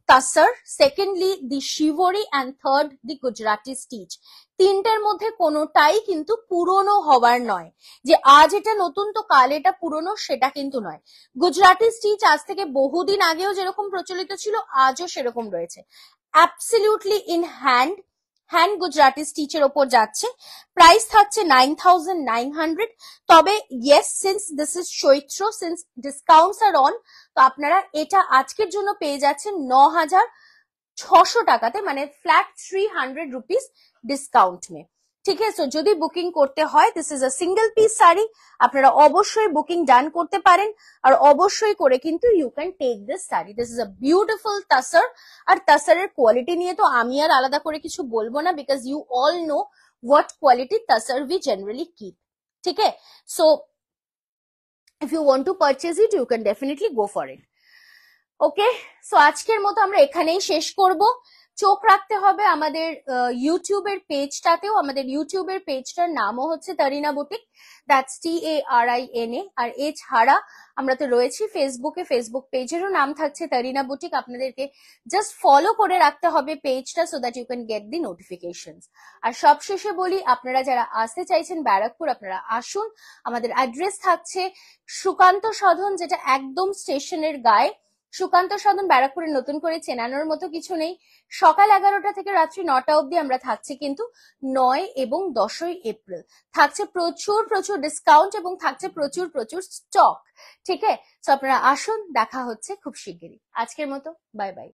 tasar, secondly the shibori, and third the Gujarati stitch. তিনটার মধ্যে কোনোটাই কিন্তু পুরনো হওয়ার নয়, যে আজ এটা নতুন তো কাল এটা পুরনো, সেটা কিন্তু নয়। গুজরাটি স্টিচ আজ থেকে বহুদিন আগেও যেরকম প্রচলিত ছিল, আজও সেরকম রয়েছে। Absolutely in hand hand Gujarati স্টিচের ওপর যাচ্ছে। প্রাইস থাকছে 9900। তবে yes, since this is Chaitra, since discounts are on, তো আপনারা এটা আজকের জন্য পেয়ে যাচ্ছেন 9600 টাকাতে, মানে ফ্ল্যাট 300 রুপিস ডিসকাউন্ট মে। ঠিক আছে, তো যদি বুকিং করতে হয়, this is a single piece sari, আপনারা অবশ্যই বুকিং ডান করতে পারেন, আর অবশ্যই করে কিন্তু you can take this sari. This is a beautiful tasar. আর তাসারের কোয়ালিটি নিয়ে তো আমি আর আলাদা করে কিছু বলবো না, because you all know what quality tasar we generally keep. ठीक है? So if you want to purchase it, you can definitely go for it. Okay, so আজকের মতো আমরা এখানেই শেষ করব। চোখ রাখতে হবে আমাদের ইউটিউবের পেজটাতেও। আমাদের ইউটিউবের পেজটার নামও হচ্ছে তারিনা বুটিক, দ্যাটস TARINA। আর এছাড়া আমরা তো রয়েছি ফেসবুকে, ফেসবুক পেজেরও নাম থাকছে তারিনা বুটিক। আপনাদেরকে জাস্ট ফলো করে রাখতে হবে পেজটা, so that you can get the notifications. আর সবশেষে বলি, আপনারা যারা আসতে চাইছেন ব্যারাকপুর, আপনারা আসুন। আমাদের অ্যাড্রেস থাকছে সুকান্ত সদন, যেটা একদম স্টেশনের গায়ে। সুকান্ত সদন ব্যারাকপুরে নতুন করে চেনানোর মতো কিছু নেই। সকাল 11টা থেকে রাত্রি 9টা অবধি আমরা থাকছি, কিন্তু 9 এবং 10ই এপ্রিল থাকছে প্রচুর প্রচুর ডিসকাউন্ট এবং থাকছে প্রচুর প্রচুর স্টক। ঠিক আছে, তো আপনারা আসুন, দেখা হচ্ছে খুব শিগগিরই। আজকের মতো বাই বাই।